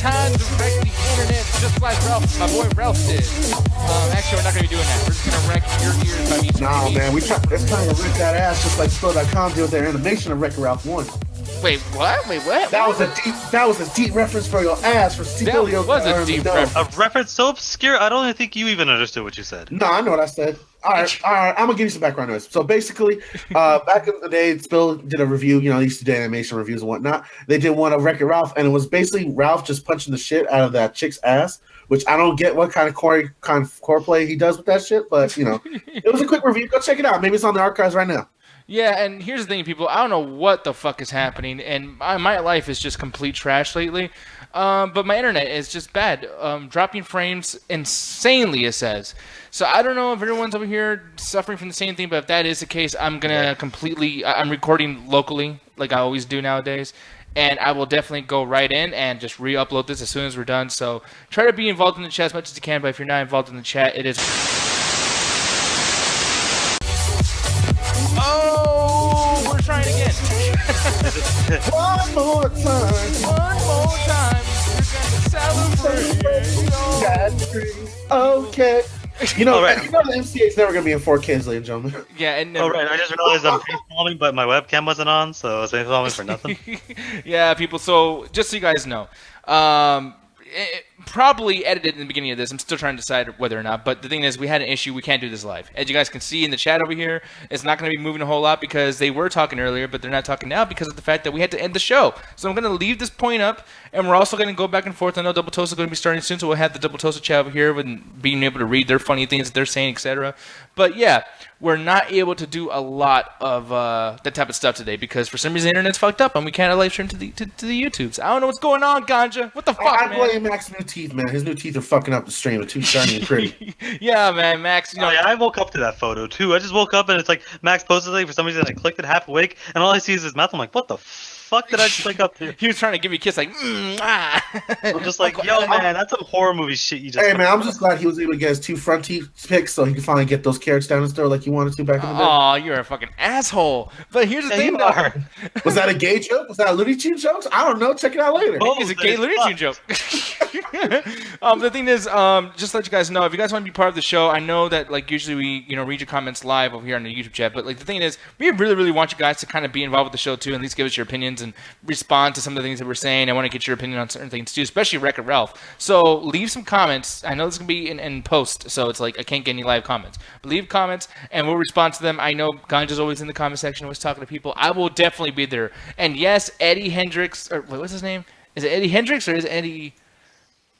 time to wreck the internet just like my boy Ralph did. Actually, we're not going to be doing that. We're just going to wreck your ears by me. Nah, man, it's trying to rip that ass just like Spill.com did with their animation of Wreck-It Ralph 1. Wait, what? That was a deep reference for your ass for Stepilio. That was a deep reference. A reference so obscure, I don't even think you even understood what you said. No, I know what I said. All right, I'm gonna give you some background noise. So basically, back in the day, Spill did a review. He used to do animation reviews and whatnot. They did one of Wreck-It Ralph, and it was basically Ralph just punching the shit out of that chick's ass. Which I don't get what kind of core play he does with that shit, but it was a quick review. Go check it out. Maybe it's on the archives right now. Yeah, and here's the thing, people. I don't know what the fuck is happening, and my life is just complete trash lately. But my internet is just bad. Dropping frames insanely, it says. So I don't know if everyone's over here suffering from the same thing, but if that is the case, I'm going to I'm recording locally, like I always do nowadays. And I will definitely go right in and just re-upload this as soon as we're done. So try to be involved in the chat as much as you can, but if you're not involved in the chat, it is... Oh, we're trying again. One more time. We're going to celebrate. Okay. The MCA's never going to be in 4K, ladies and gentlemen. Yeah, and never. Oh, right. I just realized I'm face-palming, but my webcam wasn't on, so I was face-palming for nothing. Yeah, people, so just so you guys know, probably edited in the beginning of this. I'm still trying to decide whether or not, but the thing is, we had an issue. We can't do this live. As you guys can see in the chat over here, it's not going to be moving a whole lot because they were talking earlier, but they're not talking now because of the fact that we had to end the show. So I'm going to leave this point up, and we're also going to go back and forth. I know Double Toast is going to be starting soon, so we'll have the Double Toast chat over here with being able to read their funny things that they're saying, etc. But yeah, we're not able to do a lot of that type of stuff today because for some reason the internet's fucked up and we can't live stream to the YouTubes. I don't know what's going on, Ganja. What the fuck, man? I blame Max's new teeth, man. His new teeth are fucking up the stream. They're too shiny and pretty. Yeah, man, Max. I woke up to that photo too. I just woke up and it's like Max posted it. For some reason, I clicked it half awake, and all I see is his mouth. I'm like, what the fuck did I just wake up to? He was trying to give me a kiss, like, I'm just like, yo, man, that's some horror movie shit you just. Hey, man, I'm just glad he was able to get his 2 front teeth picked so he could finally get those carrots down his throat like he wanted to back in the day. Oh, you're a fucking asshole. But here's the thing, though. Was that a gay joke? Was that a Looney Tune joke? I don't know. Check it out later. It's a gay Looney Tune joke. The thing is, just to let you guys know, if you guys want to be part of the show, I know that like usually we read your comments live over here on the YouTube chat, but like the thing is, we really, really want you guys to kind of be involved with the show too, and at least give us your opinions and respond to some of the things that we're saying. I want to get your opinion on certain things too, especially Wreck-It Ralph. So leave some comments. I know this is going to be in post, so it's like I can't get any live comments. But leave comments, and we'll respond to them. I know Ganja's always in the comment section, always talking to people. I will definitely be there. And yes, Eddie Hendricks, or wait, what's his name? Is it Eddie Hendricks or is it Eddie...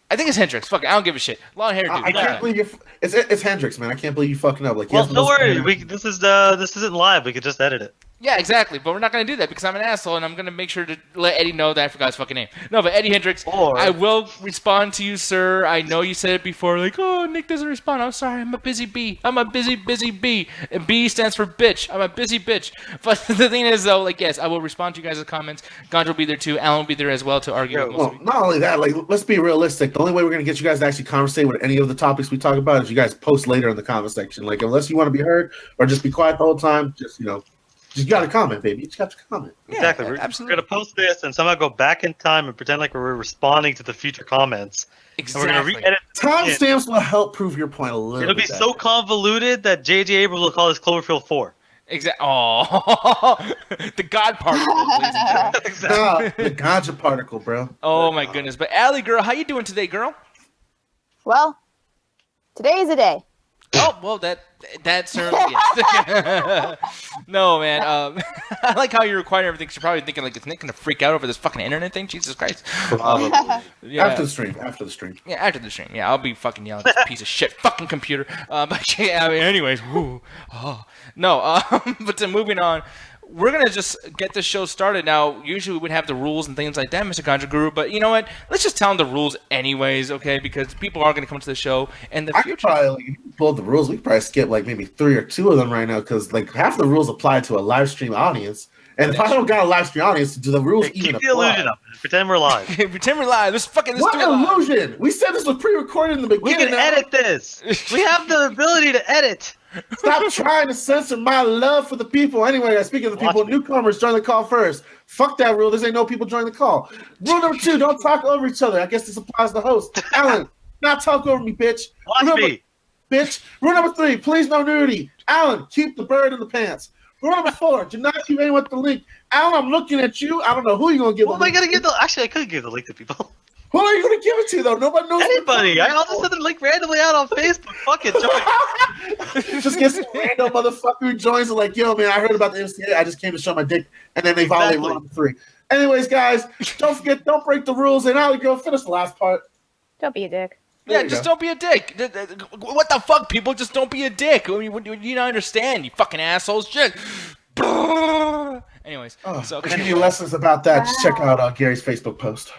I think it's Hendricks. Fuck it, I don't give a shit. Long hair dude. I can't believe it's Hendricks, man. I can't believe you fucking up. Like, well, don't worry. This isn't live. We could just edit it. Yeah, exactly. But we're not going to do that because I'm an asshole, and I'm going to make sure to let Eddie know that I forgot his fucking name. No, but Eddie Hendricks, I will respond to you, sir. I know you said it before, like, oh, Nick doesn't respond. I'm sorry. I'm a busy bee. I'm a busy bee. And B stands for bitch. I'm a busy bitch. But the thing is, though, like, yes, I will respond to you guys' comments. Gandra will be there, too. Alan will be there as well to argue. Well, not only that, like, let's be realistic. The only way we're going to get you guys to actually conversate with any of the topics we talk about is you guys post later in the comment section. Like, unless you want to be heard or just be quiet the whole time, just, you got to comment, baby. You just got to comment. Yeah, exactly. We're going to post this and somehow go back in time and pretend like we're responding to the future comments. Exactly. And we're going to re-edit. Timestamps will help prove your point a little bit. It'll be so convoluted that J.J. Abrams will call this Cloverfield 4. Exactly. Oh, the God particle, ladies and gentlemen. Exactly. The Ganja particle, bro. Oh, my goodness. But, Allie, girl, how you doing today, girl? Well, today is a day. Oh, well, that certainly is. No, man. I like how you're requiring everything. You're probably thinking, like, is Nick going to freak out over this fucking internet thing? Jesus Christ. Probably. Yeah. After the stream. Yeah, after the stream. Yeah, I'll be fucking yelling at this piece of shit fucking computer. But, yeah, I mean, anyways. Woo. Oh. No, but moving on. We're going to just get this show started now. Usually we would have the rules and things like that, Mr. Ganja Guru. But you know what? Let's just tell them the rules anyways, okay? Because people are going to come to the show in the future. Probably, if you pull the rules, we could probably skip like maybe 3 or 2 of them right now because like half the rules apply to a live stream audience. And if I don't got a live stream audience, do the rules even apply? Keep the illusion up. Pretend we're live. Pretend we're live. Let's do what illusion? We said this was pre-recorded in the beginning. We can edit this. We have the ability to edit. Stop trying to censor my love for the people. Anyway, guys, speaking of the people, newcomers join the call first. Fuck that rule. There's ain't no people join the call. Rule number 2, don't talk over each other. I guess this applies to the host. Alan, not talk over me, bitch. Watch me. Bitch. Rule number 3, please no nudity. Alan, keep the bird in the pants. Rule number 4, do not keep anyone with the link. Alan, I'm looking at you. I don't know who you're going to give Well, the link am I going to give the... Actually, I could give the link to people. Who are you going to give it to, though? Nobody knows. Anybody. I'll just send the link randomly out on Facebook. Fuck it, join. Just get some random motherfucker who joins and like, yo, man, I heard about the MCA. I just came to show my dick. And then they violate rule number 3. Anyways, guys, don't forget, don't break the rules. And Allie, go finish the last part. Don't be a dick. Yeah, just don't be a dick. What the fuck, people? Just don't be a dick. I mean, you don't understand, you fucking assholes. Shit. Anyways, so if you need lessons about that, just check out Gary's Facebook post.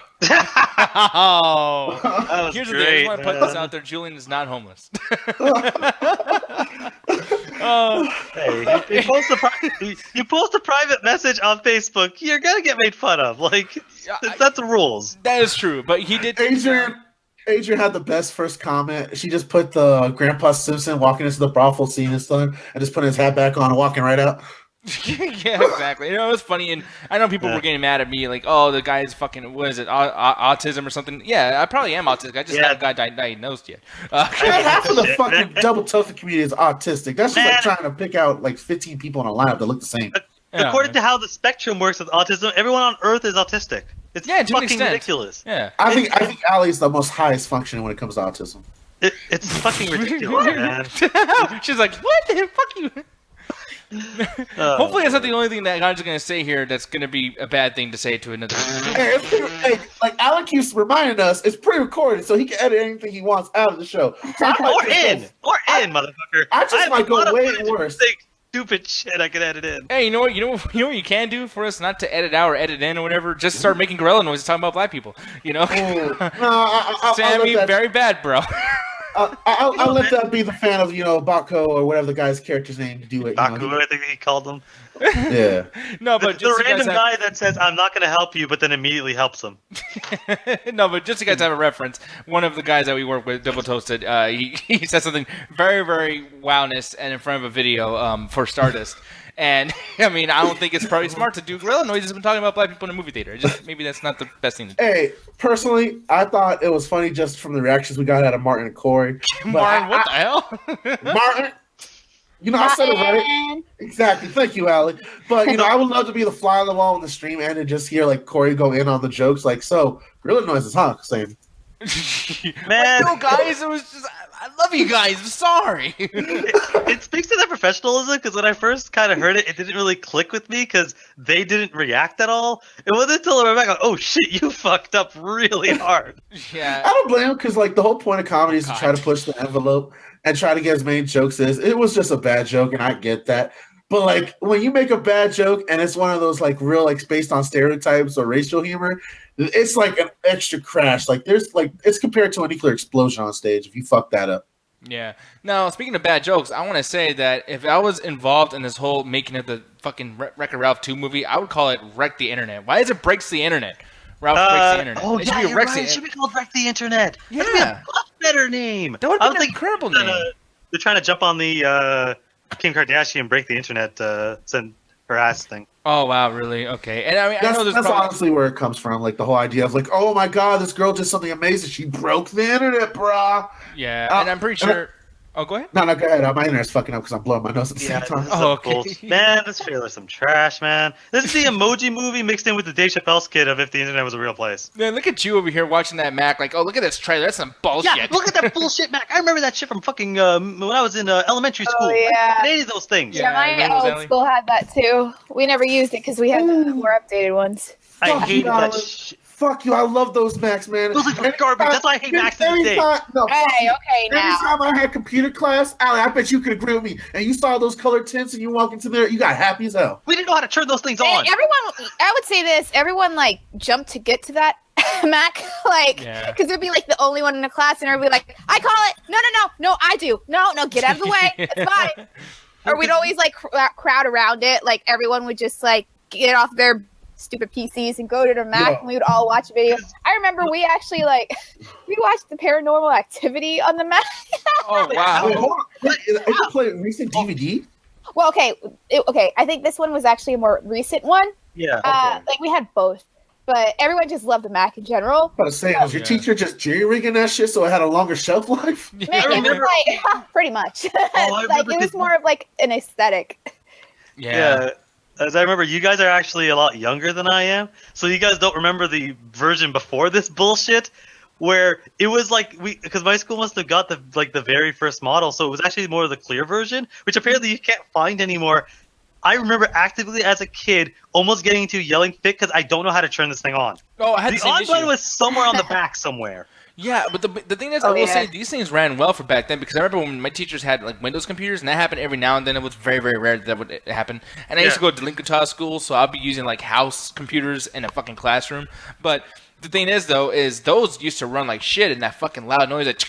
Oh, here's the thing. I just want to put this out there. Julian is not homeless. Hey, you post a private message on Facebook, you're gonna get made fun of. Like, that's the rules. That is true, but he did. Adrian had the best first comment. She just put the Grandpa Simpson walking into the brothel scene and stuff, and just putting his hat back on and walking right out. Yeah, exactly. You know, it was funny, and I know people were getting mad at me, like, "Oh, the guy's fucking, what is it, autism or something?" Yeah, I probably am autistic. I just haven't got diagnosed yet. Half of the fucking double toasted community is autistic. That's just like trying to pick out like 15 people in a lineup that look the same. According to how the spectrum works with autism, everyone on Earth is autistic. It's fucking ridiculous. Yeah, I think Allie's the most highest functioning when it comes to autism. It's fucking ridiculous, man. She's like, "What the fuck you?" Hopefully, that's not the only thing that God's going to say here. That's going to be a bad thing to say to another. Hey, like Alan keeps reminding us, it's pre-recorded, so he can edit anything he wants out of the show. So or in, motherfucker. I just might go way worse. Stupid shit I could edit in. Hey, you know what you can do for us not to edit out or edit in or whatever? Just start making gorilla noises talking about black people. You know? Sammy, very bad, bro. I'll let that be the fan of, Baco or whatever the guy's character's name to do it. Baku, I think he called him. Yeah. No, but the random guy that says, "I'm not going to help you," but then immediately helps him. No, but just so you guys have a reference, one of the guys that we work with, Double Toasted, he said something very, very wowness and in front of a video for Stardust. And, I mean, I don't think it's probably smart to do gorilla noises when talking about black people in a movie theater. Maybe that's not the best thing to do. Hey, personally, I thought it was funny just from the reactions we got out of Martin and Corey. Martin, what the hell? Martin, I said it right. Exactly. Thank you, Allie. But, I would love to be the fly on the wall in the stream and to just hear, like, Corey go in on the jokes. Like, so, gorilla noises, huh? Same. Man. No, guys, it was just... I love you guys. I'm sorry. It speaks to their professionalism because when I first kind of heard it, it didn't really click with me because they didn't react at all. It wasn't until I went back, like, oh shit, you fucked up really hard. Yeah. I don't blame them because, like, the whole point of comedy is to try to push the envelope and try to get as many jokes as. It was just a bad joke, and I get that. But, like, when you make a bad joke and it's one of those, like, real, like, based on stereotypes or racial humor, it's like an extra crash. Like, there's, like, it's compared to a nuclear explosion on stage if you fuck that up. Yeah. Now, speaking of bad jokes, I want to say that if I was involved in this whole making of the fucking Wreck-It Ralph 2 movie, I would call it Wreck the Internet. Why is it Breaks the Internet? Ralph Breaks the Internet. Oh, yeah, you're right. It should be called Wreck the Internet. Yeah. That'd be a much better name. That would be an incredible name. They're trying to jump on the Kim Kardashian Break the Internet send her ass thing. Oh, wow, really? Okay. And I mean, I know that's honestly where it comes from. Like, the whole idea of, like, oh my god, this girl did something amazing. She broke the internet, brah. Yeah, and I'm pretty sure... Oh, go ahead. No, go ahead. My internet's fucking up because I'm blowing my nose at the same time. Oh, okay. Man, this trailer is some trash, man. This is the Emoji Movie mixed in with the Dave Chappelle skit of If the Internet Was a Real Place. Man, look at you over here watching that, Mac. Like, oh, look at this trailer. That's some bullshit. Yeah, look at that bullshit, Mac. I remember that shit from fucking when I was in elementary school. Oh, yeah. I hated those things. Yeah, my old school had that too. We never used it because we had the more updated ones. I hate that shit. Fuck you! I love those Macs, man. Those are garbage. That's why I hate Macs to this day. Okay, now. Anytime I had computer class, Allie, I bet you could agree with me. And you saw those color tints, and you walk into there, you got happy as hell. We didn't know how to turn those things on. I would say this. Everyone like jumped to get to that Mac, like, because it'd be like the only one in the class, and everybody like, I call it. No, I do. No, get out of the way. It's fine. Or we'd always like crowd around it. Like everyone would just like get off their stupid PCs and go to the Mac and we would all watch video. I remember we actually we watched the Paranormal Activity on the Mac. Oh wow! Wait, hold on. Wait, you play recent DVD? Well, okay. I think this one was actually a more recent one. Yeah. Like we had both, but everyone just loved the Mac in general. I was saying, was your teacher just jerry-rigging that shit so it had a longer shelf life? Man, it was like pretty much. Like it was more of like an aesthetic. Yeah. As I remember, you guys are actually a lot younger than I am, so you guys don't remember the version before this bullshit, where it was like because my school must have got the very first model, so it was actually more of the clear version, which apparently you can't find anymore. I remember actively as a kid almost getting into yelling fit because I don't know how to turn this thing on. Oh, I had the on button was somewhere on the back somewhere. Yeah, but the thing is, I will say these things ran well for back then because I remember when my teachers had like Windows computers, and that happened every now and then. It was very, very rare that would happen. And I used to go to delinquent school, so I'll be using like house computers in a fucking classroom. But the thing is, though, is those used to run like shit, and that fucking loud noise that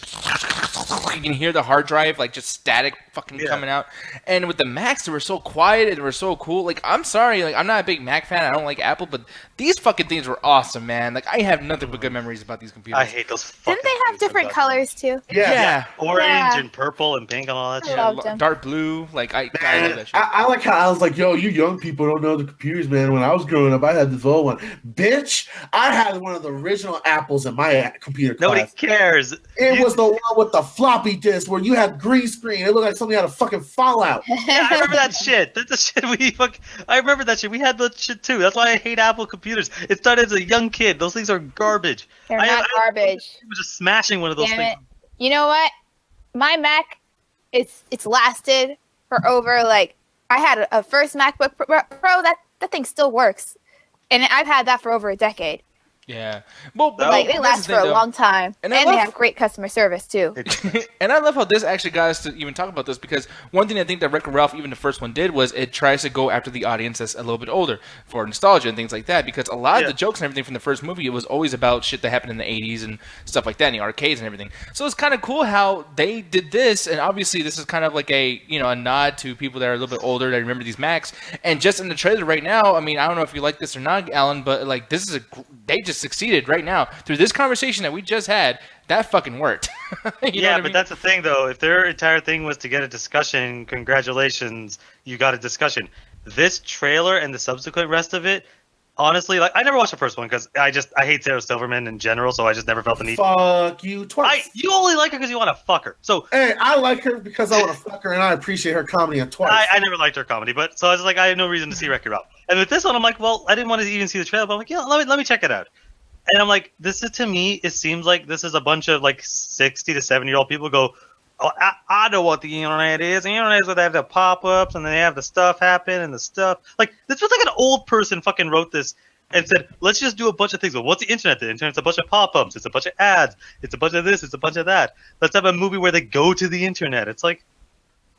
you can hear the hard drive like just static fucking coming out. And with the Macs, they were so quiet and they were so cool. Like, I'm sorry, like I'm not a big Mac fan. I don't like Apple, but these fucking things were awesome, man. Like I have nothing but good memories about these computers. I hate those. Fucking Didn't they have different colors too? Yeah. Orange and purple and pink and all that shit. I loved them. Dark blue. Like I love that shit. I like how I was like, yo, you young people don't know the computers, man. When I was growing up, I had this old one. Bitch, I had one of the original Apples in my computer class. Nobody cares. It was the one with the floppy disk where you had green screen. It looked like something out of fucking Fallout. Yeah, I remember that shit. That's the shit I remember that shit. We had that shit too. That's why I hate Apple computers. It started as a young kid. Those things are garbage. They're not garbage. I was just smashing one of those things. You know what? My Mac, it's lasted for over like I had a first MacBook Pro. That thing still works, and I've had that for over a decade. Yeah, well, they last for a long time, and they have great customer service too. And I love how this actually got us to even talk about this because one thing I think that Wreck-It Ralph, even the first one, did was it tries to go after the audience that's a little bit older for nostalgia and things like that. Because a lot of the jokes and everything from the first movie, it was always about shit that happened in the '80s and stuff like that, in the arcades and everything. So it's kind of cool how they did this, and obviously this is kind of like a nod to people that are a little bit older that remember these Macs. And just in the trailer right now, I mean, I don't know if you like this or not, Alan, but like this is they just succeeded right now through this conversation that we just had. That fucking worked. That's the thing though. If their entire thing was to get a discussion, congratulations, you got a discussion. This trailer and the subsequent rest of it, honestly, like I never watched the first one because I hate Sarah Silverman in general, so I just never felt the need. Fuck you twice. You only like her because you want to fuck her. So hey, I like her because I want to fuck her, and I appreciate her comedy twice. I never liked her comedy, but so I was like, I had no reason to see Wreck-It Ralph. And with this one, I'm like, well, I didn't want to even see the trailer, but I'm like, yeah, let me check it out. And I'm like, this is, to me, it seems like this is a bunch of like 60 to 70-year-old people go, oh, I know what the internet is. The internet is where they have the pop-ups and then they have the stuff happen and the stuff. Like, this was like an old person fucking wrote this and said, let's just do a bunch of things. Well, what's the internet? The internet's a bunch of pop-ups. It's a bunch of ads. It's a bunch of this. It's a bunch of that. Let's have a movie where they go to the internet. It's like,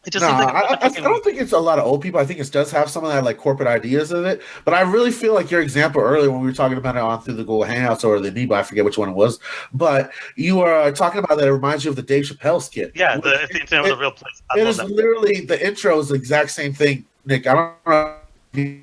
it just seems like I don't think it's a lot of old people. I think it does have some of that like corporate ideas in it. But I really feel like your example earlier when we were talking about it on through the Google Hangouts or the Nebo, I forget which one it was. But you were talking about that. It reminds you of the Dave Chappelle skit. Yeah, the internet was a real place. It is literally the intro is the exact same thing, Nick. I don't know.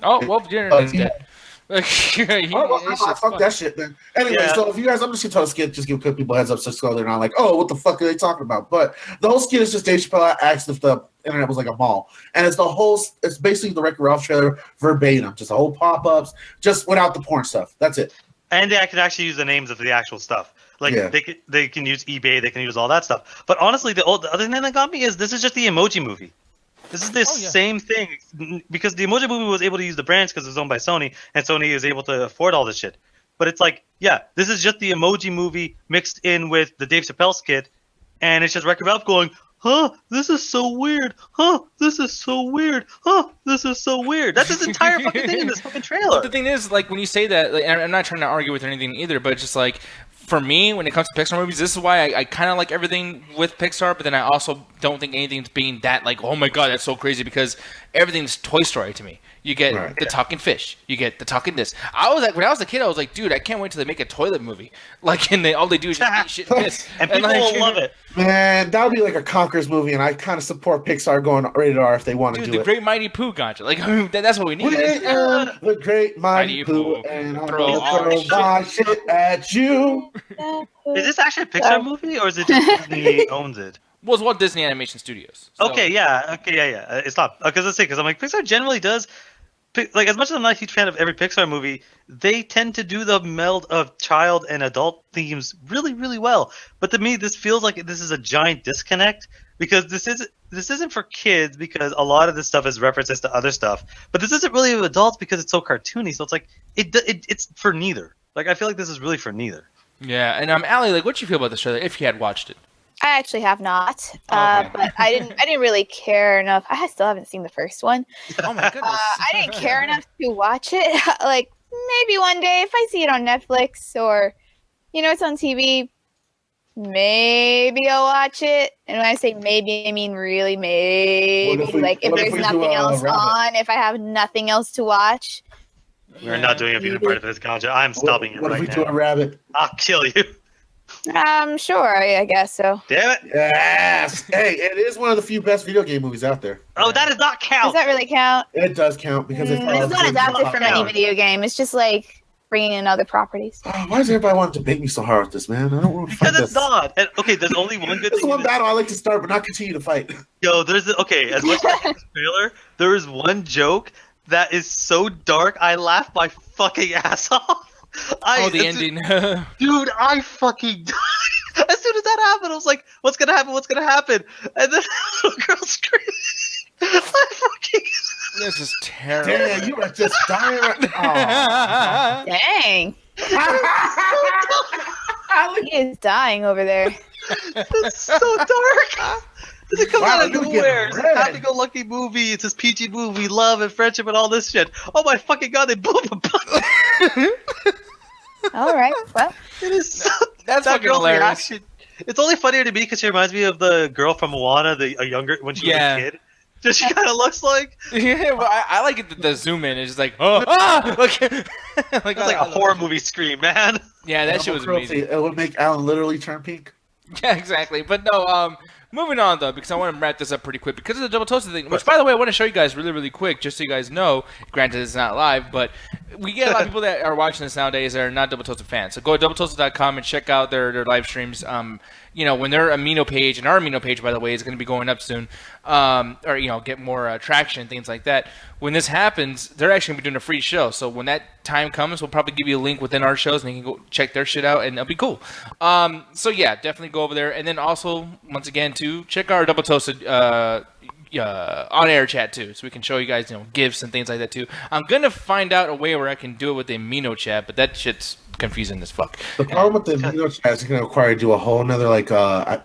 Oh well, the internet's dead. Fuck that shit, man. Anyway, so if you guys, I'm just gonna tell the skit, just give people heads up so they're not like, oh, what the fuck are they talking about? But the whole skit is just Dave Chappelle asked if the internet was like a mall, and it's basically the Wreck-It Ralph trailer verbatim, just the whole pop-ups, just without the porn stuff. That's it. And they can actually use the names of the actual stuff. Like they can use eBay, they can use all that stuff. But honestly, the other thing that got me is this is just the Emoji Movie. This is the same thing because the Emoji Movie was able to use the brands because it was owned by Sony, and Sony is able to afford all this shit. But it's like, this is just the Emoji Movie mixed in with the Dave Chappelle skit, and it's just Wreck-It Ralph going, huh, this is so weird. Huh, this is so weird. Huh, this is so weird. That's his entire fucking thing in this fucking trailer. But the thing is, like, when you say that, like, I'm not trying to argue with anything either, but it's just like, for me, when it comes to Pixar movies, this is why I kind of like everything with Pixar, but then I also don't think anything's being that, like, oh my god, that's so crazy, because everything's Toy Story to me. You get the talking fish. You get the talking this. I was like, when I was a kid, I was like, dude, I can't wait till they make a toilet movie. Like, and all they do is just eat shit and piss. And people will love it. Man, that would be like a Conquerors movie, and I kind of support Pixar going rated R if they want to do it. The Great Mighty Pooh gotcha. Like, I mean, that's what we need. The Great Mighty Pooh, and I'm going to throw my shit at you. Is this actually a Pixar movie, or is it just Disney owns it? Well, it's Walt Disney Animation Studios. So. Okay, yeah. It's not because let's say because I'm like Pixar generally does. Like, as much as I'm not a huge fan of every Pixar movie, they tend to do the meld of child and adult themes really, really well. But to me, this feels like this is a giant disconnect because this isn't for kids because a lot of this stuff is references to other stuff. But this isn't really for adults because it's so cartoony. So it's like it's for neither. Like, I feel like this is really for neither. Yeah, and Allie, like, what do you feel about this trailer if you had watched it? I actually have not, but I didn't really care enough. I still haven't seen the first one. Oh my goodness! I didn't care enough to watch it. Like, maybe one day if I see it on Netflix or, it's on TV, maybe I'll watch it. And when I say maybe, I mean really maybe. If there's nothing else on, if I have nothing else to watch. We're not doing a peanut butter for this ganja. I'm stopping you right now. What if we do a rabbit? I'll kill you. Sure, I guess so. Damn it! Yes. Hey, it is one of the few best video game movies out there. Oh, that does not count. Does that really count? It does count because it's not adapted from any video game. It's just like bringing in other proproperties. Why does everybody want to debate me so hard with this, man? I don't want to fight because this. it's not. And, okay, there's only one good This thing. is one battle I like to start, but not continue to fight. Yo, as much as I hate this trailer, there is one joke that is so dark, I laughed my fucking ass off. The ending. Dude, I fucking died. As soon as that happened, I was like, what's gonna happen? What's gonna happen? And then the little girl screamed. I fucking... This is terrible. Damn, you are just dying right now. Dang. He is dying over there. It's so dark. It comes out of nowhere. It's a happy-go-lucky movie. It's this PG movie, love and friendship and all this shit. Oh my fucking god, they blew up a button. All right, well. It is so... That's that fucking girl's hilarious. reaction. It's only funnier to me because she reminds me of the girl from Moana, a younger when she was a kid. Just she kind of looks like. Yeah, but I like it. The zoom in is just like, it's like a horror movie scream, man. Yeah, that shit was amazing. It would make Alan literally turn pink. Yeah, exactly. But no, moving on though, because I want to wrap this up pretty quick because of the double toasted thing. Which, by the way, I want to show you guys really, really quick, just so you guys know. Granted, it's not live, but we get a lot of people that are watching this nowadays that are not double toasted fans. So go to doubletoasted.com and check out their live streams. When their amino page, and our amino page, by the way, is going to be going up soon, or get more traction and things like that. When this happens, they're actually going to be doing a free show. So when that time comes, we'll probably give you a link within our shows, and you can go check their shit out, and it'll be cool. So yeah, definitely go over there, and then also once again too, check our double toasted on-air chat too, so we can show you guys gifts and things like that too. I'm gonna find out a way where I can do it with the amino chat, but that shit's confusing as fuck. The problem with the amino chat is going to require you to do a whole nother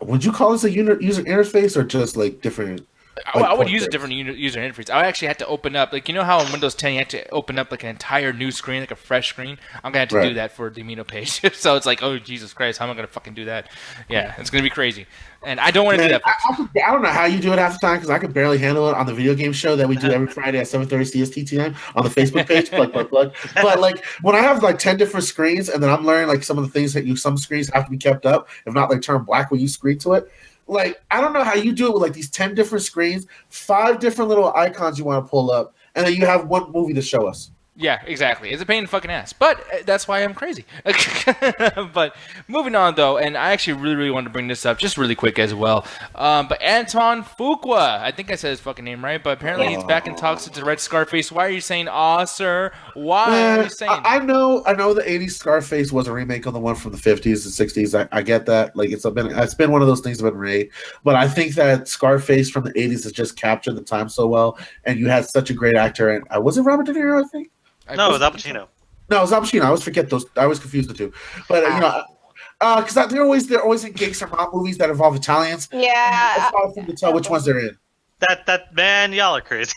would you call this a user interface or just like different? I would use a different user interface. I actually had to open up, like, how in Windows 10 you have to open up like an entire new screen, like a fresh screen. I'm gonna have to do that for the amino page. So it's like, oh Jesus Christ, how am I gonna fucking do that? Yeah, it's gonna be crazy, and I don't want to do that. I don't know how you do it half the time because I could barely handle it on the video game show that we do every Friday at 7:30 CST time on the Facebook page. plug. But like when I have like 10 different screens and then I'm learning like some of the things that some screens have to be kept up, if not like turn black when you screen to it. Like, I don't know how you do it with like these 10 different screens, 5 different little icons you want to pull up, and then you have one movie to show us. Yeah, exactly. It's a pain in the fucking ass. But that's why I'm crazy. But moving on, though, and I actually really, really wanted to bring this up just really quick as well. But Anton Fuqua, I think I said his fucking name right, but apparently he's back in talks with the Red Scarface. Why are you saying, sir? Why are you saying I know the 80s Scarface was a remake on the one from the 50s and 60s. I get that. Like, it's been one of those things that have been remade. But I think that Scarface from the 80s has just captured the time so well, and you had such a great actor. And was it Robert De Niro, I think? No, it was Al Pacino. No, it was Al Pacino. I always forget those. I always confuse the two. But because they're always in gangster mob movies that involve Italians. Yeah, it's hard for them to tell which ones they're in. That man, y'all are crazy.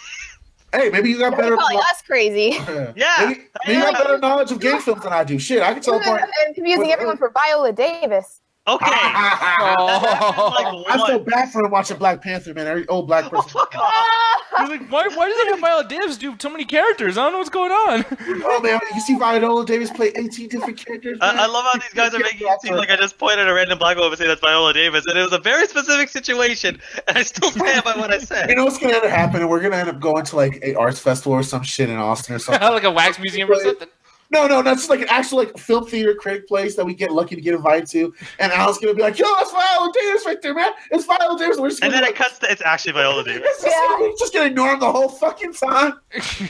Hey, maybe you got better. Calling us crazy. Yeah, maybe you got better knowledge of gang films than I do. Shit, I can tell apart. I'm confusing everyone for Viola Davis. Okay. Oh. I feel bad for him watching Black Panther, man. Every old black person. Fuck off. He's like, why does he have Viola Davis do so many characters? I don't know what's going on. Oh man, you see Viola Davis play 18 different characters. Man. I love how these guys are making it seem like I just pointed at a random black woman and say that's Viola Davis, and it was a very specific situation, and I still stand by what I said. You know what's gonna end up happening? We're gonna end up going to like a arts festival or some shit in Austin or something. Like a wax museum or something. No, that's just like an actual like film theater critic place that we get lucky to get invited to, and Alan's gonna be like, "Yo, that's Viola Davis right there, man. It's Viola Davis." We're just And gonna then be it cuts to it's actually Viola Davis. we're just gonna ignore him the whole fucking time.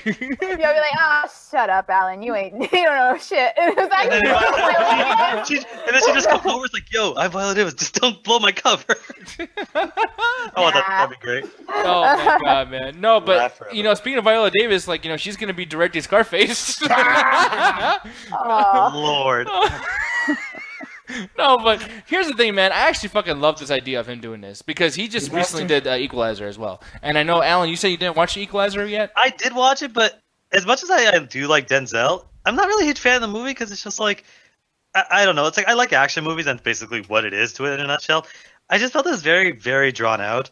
You'll be like, oh, shut up, Alan. You don't know shit. And it's And then, actually she just comes over and is like, yo, I'm Viola Davis. Just don't blow my cover. Oh, that'd be great. Oh my god, man. No, Laugh but forever. you know, speaking of Viola Davis, like, you know, she's gonna be directing Scarface. Aw. Lord. No, but here's the thing, man. I actually fucking love this idea of him doing this because he just recently did Equalizer as well. And I know, Alan, you said you didn't watch the Equalizer yet? I did watch it, but as much as I do like Denzel, I'm not really a huge fan of the movie because it's just like, I don't know. It's like I like action movies, and basically what it is to it in a nutshell. I just felt it was very, very drawn out.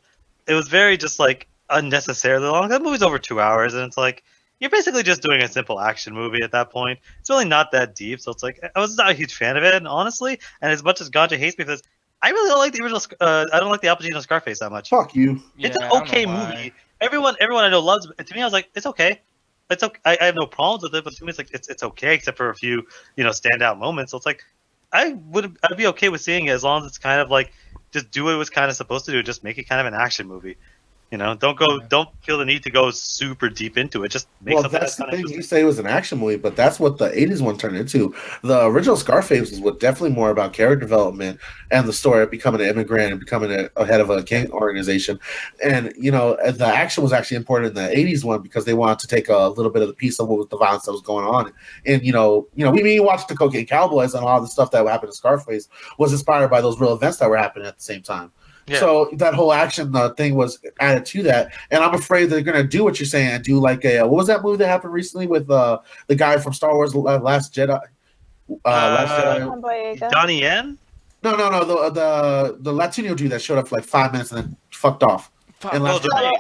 It was very just like unnecessarily long. That movie's over 2 hours, and it's like you're basically just doing a simple action movie at that point. It's really not that deep, so it's like I was not a huge fan of it, and honestly, and as much as Ganja hates me for this, I really don't like the original. I don't like the Al Pacino Scarface that much. Fuck you. It's Yeah, an I don't okay know why. movie. Everyone I know loves it. To me, I was like, it's okay. It's okay. I have no problems with it, but to me, it's like it's okay, except for a few standout moments. So it's like I'd be okay with seeing it as long as it's kind of like just do what it was kind of supposed to do. Just make it kind of an action movie. Don't feel the need to go super deep into it. Just make Well, something that's the kind thing. of You say it was an action movie, but that's what the '80s one turned into. The original Scarface was definitely more about character development and the story of becoming an immigrant and becoming a head of a gang organization. And the action was actually important in the '80s one because they wanted to take a little bit of the piece of what was the violence that was going on. And we watched the Cocaine Cowboys, and a lot of the stuff that happened in Scarface was inspired by those real events that were happening at the same time. Yeah. So that whole action thing was added to that, and I'm afraid they're gonna do what you're saying and do like what was that movie that happened recently with the guy from Star Wars Last Jedi? Last Jedi. Donnie Yen. No, the Latino dude that showed up for like 5 minutes and then fucked off. Fuck. And Last Oh, Jedi.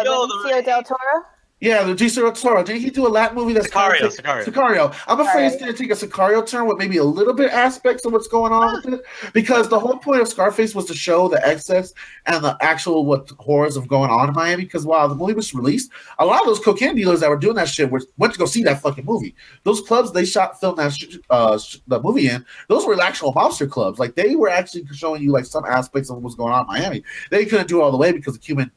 Benicio del Toro. Yeah, the Benicio del Toro. Didn't he do a Latin movie that's Sicario? I'm afraid it's going to take a Sicario turn with maybe a little bit aspects of what's going on with it, because the whole point of Scarface was to show the excess and the actual horrors of going on in Miami. Because while the movie was released, a lot of those cocaine dealers that were doing that shit went to go see that fucking movie. Those clubs they filmed the movie in, those were actual mobster clubs. Like they were actually showing you like some aspects of what was going on in Miami. They couldn't do it all the way because the Cuban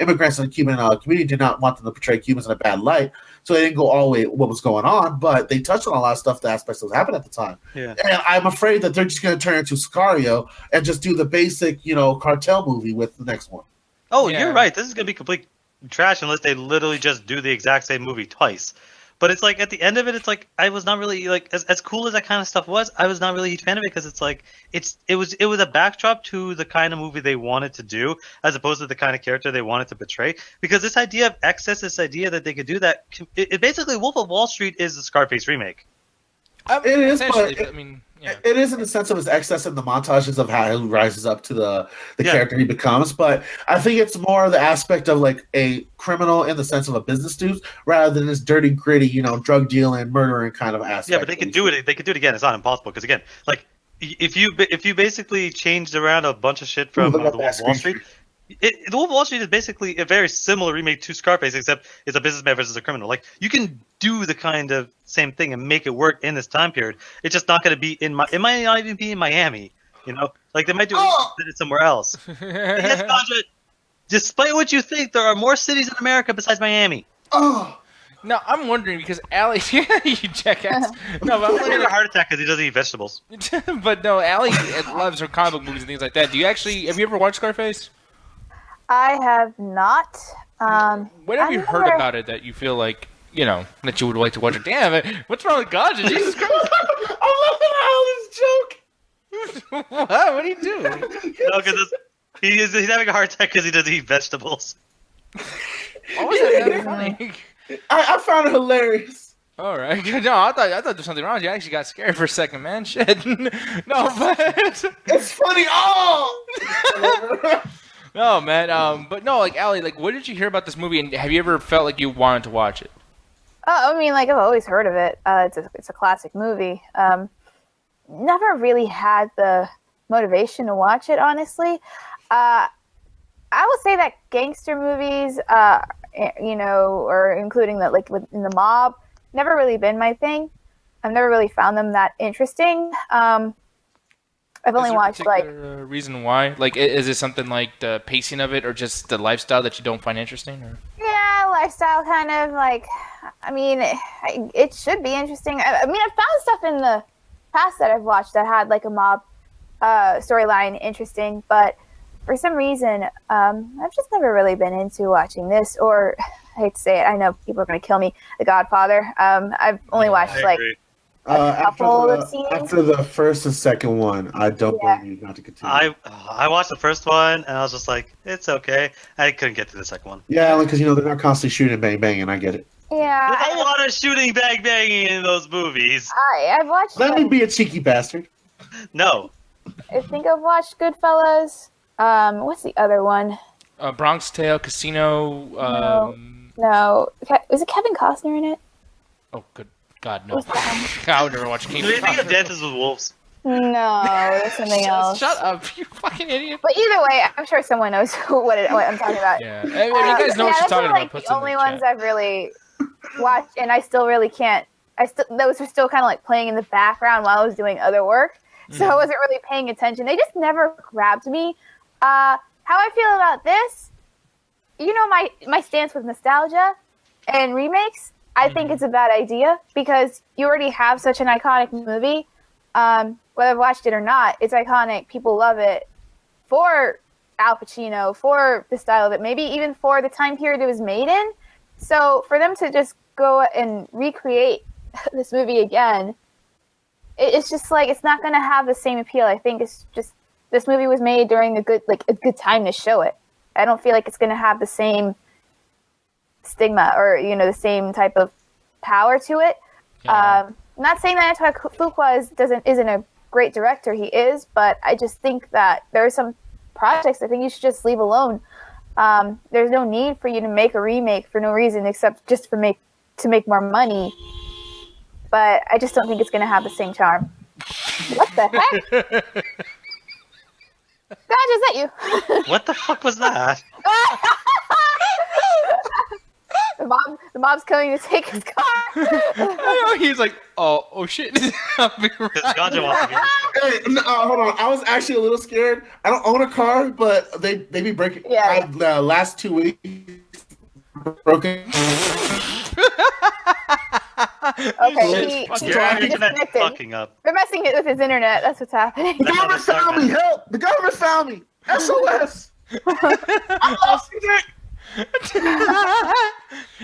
immigrants in the Cuban community did not want them to portray Cubans in a bad light, so they didn't go all the way what was going on, but they touched on a lot of stuff, the aspects that was happening at the time. Yeah. And I'm afraid that they're just going to turn into Sicario and just do the basic, cartel movie with the next one. Oh, Yeah. You're right. This is going to be complete trash unless they literally just do the exact same movie twice. But it's like at the end of it, it's like I was not really like as cool as that kind of stuff was. I was not really a huge fan of it because it's like it was a backdrop to the kind of movie they wanted to do as opposed to the kind of character they wanted to portray. Because this idea of excess, this idea that they could do that, it basically Wolf of Wall Street is the Scarface remake. It is, Essentially, but I mean, yeah. it is in the sense of his excess in the montages of how he rises up to the Yeah. character he becomes. But I think it's more the aspect of like a criminal in the sense of a business dude rather than this dirty, gritty, drug dealing, murdering kind of aspect. Yeah, but they could do it. They could do it again. It's not impossible because again, like if you basically changed around a bunch of shit from Look at the that Wolf of Wall screen. Street. The Wolf of Wall Street is basically a very similar remake to Scarface, except it's a businessman versus a criminal. Like you can do the kind of same thing and make it work in this time period. It's just not going to be it might not even be in Miami. Like they might do it somewhere else. Yes, Ganja, despite what you think, there are more cities in America besides Miami. Oh, No, I'm wondering because Allie, you jackass. No, but I'm He's wondering, having a heart attack because he doesn't eat vegetables. but no, Allie loves her comic book movies and things like that. Have you ever watched Scarface? I have not. What have you heard about it that you feel like, that you would like to watch it? Damn, what's wrong with Ganja? Jesus Christ. I love this joke. What? What do you do? No, because he's having a heart attack because he doesn't eat vegetables. What was that funny? I found it hilarious. All right. No, I thought there was something wrong. You actually got scared for a second, man. Shit. No, but It's funny. Oh. no, man. But no, like Allie, like, what did you hear about this movie, and have you ever felt like you wanted to watch it? I mean, like I've always heard of it. It's a classic movie. Never really had the motivation to watch it, honestly. I would say that gangster movies, or including that, like in the mob, never really been my thing. I've never really found them that interesting. I've only watched like. Reason why? Like, is it something like the pacing of it, or just the lifestyle that you don't find interesting? Or? Yeah, lifestyle kind of like. I mean, it should be interesting. I mean, I've found stuff in the past that I've watched that had like a mob storyline interesting, but for some reason, I've just never really been into watching this. Or I hate to say it, I know people are going to kill me. The Godfather. I've only watched like a couple of scenes. After the first and second one, I don't blame you not to continue. I watched the first one and I was just like, it's okay. I couldn't get to the second one. Yeah, because they're not constantly shooting bang bang, and I get it. Yeah, There's a lot of shooting, bang, banging in those movies. I've watched. Let me be a cheeky bastard. No. I think I've watched Goodfellas. What's the other one? Bronx Tale, Casino. No. Was it Kevin Costner in it? Oh, good God, no! I would never watch King. Do you think of Dances with Wolves? No, that's something else. Shut up, you fucking idiot! But either way, I'm sure someone knows what I'm talking about. Yeah, you guys know what you're talking about. Like the only ones I've really watched, and I still really can't. Those were still kind of like playing in the background while I was doing other work, so I wasn't really paying attention. They just never grabbed me. How I feel about this, my stance with nostalgia and remakes. I think it's a bad idea because you already have such an iconic movie. Whether I've watched it or not, it's iconic. People love it for Al Pacino, for the style of it, maybe even for the time period it was made in. So for them to just go and recreate this movie again, it's just like it's not going to have the same appeal. I think it's just this movie was made during a good time to show it. I don't feel like it's going to have the same stigma or the same type of power to it. Yeah. Not saying that Antoine Fuqua isn't a great director. He is, but I just think that there are some projects I think you should just leave alone. There's no need for you to make a remake for no reason except just to make more money. But I just don't think it's going to have the same charm. What the heck? Dodge, is that you? What the fuck was that? The mob's coming to take his car. I know, he's like, oh shit. I'll be right Ganja wants to get Hey, no, hold on. I was actually a little scared. I don't own a car, but they be breaking. Yeah. The last 2 weeks broken. Okay, Your internet's disconnected. fucking up. They're messing it with his internet. That's what's happening. The government found me. Help! The government found me. SOS. I lost it.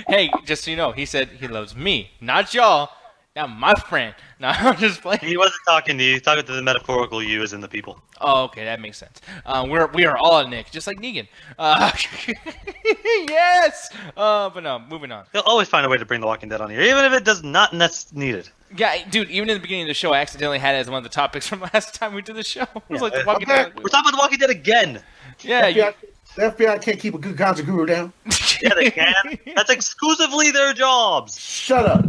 Hey, just so you know, he said he loves me, not y'all. Not my friend. No, I'm just playing. He wasn't talking to you. He's talking to the metaphorical you as in the people. Oh, okay, that makes sense. We are all Nick, just like Negan. Yes. But no, moving on. He'll always find a way to bring The Walking Dead on here, even if it does not needed. Yeah, dude. Even in the beginning of the show, I accidentally had it as one of the topics from last time we did the show. It was like The Walking Dead. We're talking about The Walking Dead again. Yeah. The FBI can't keep a good ganja guru down. Yeah, they can. That's exclusively their jobs. Shut up.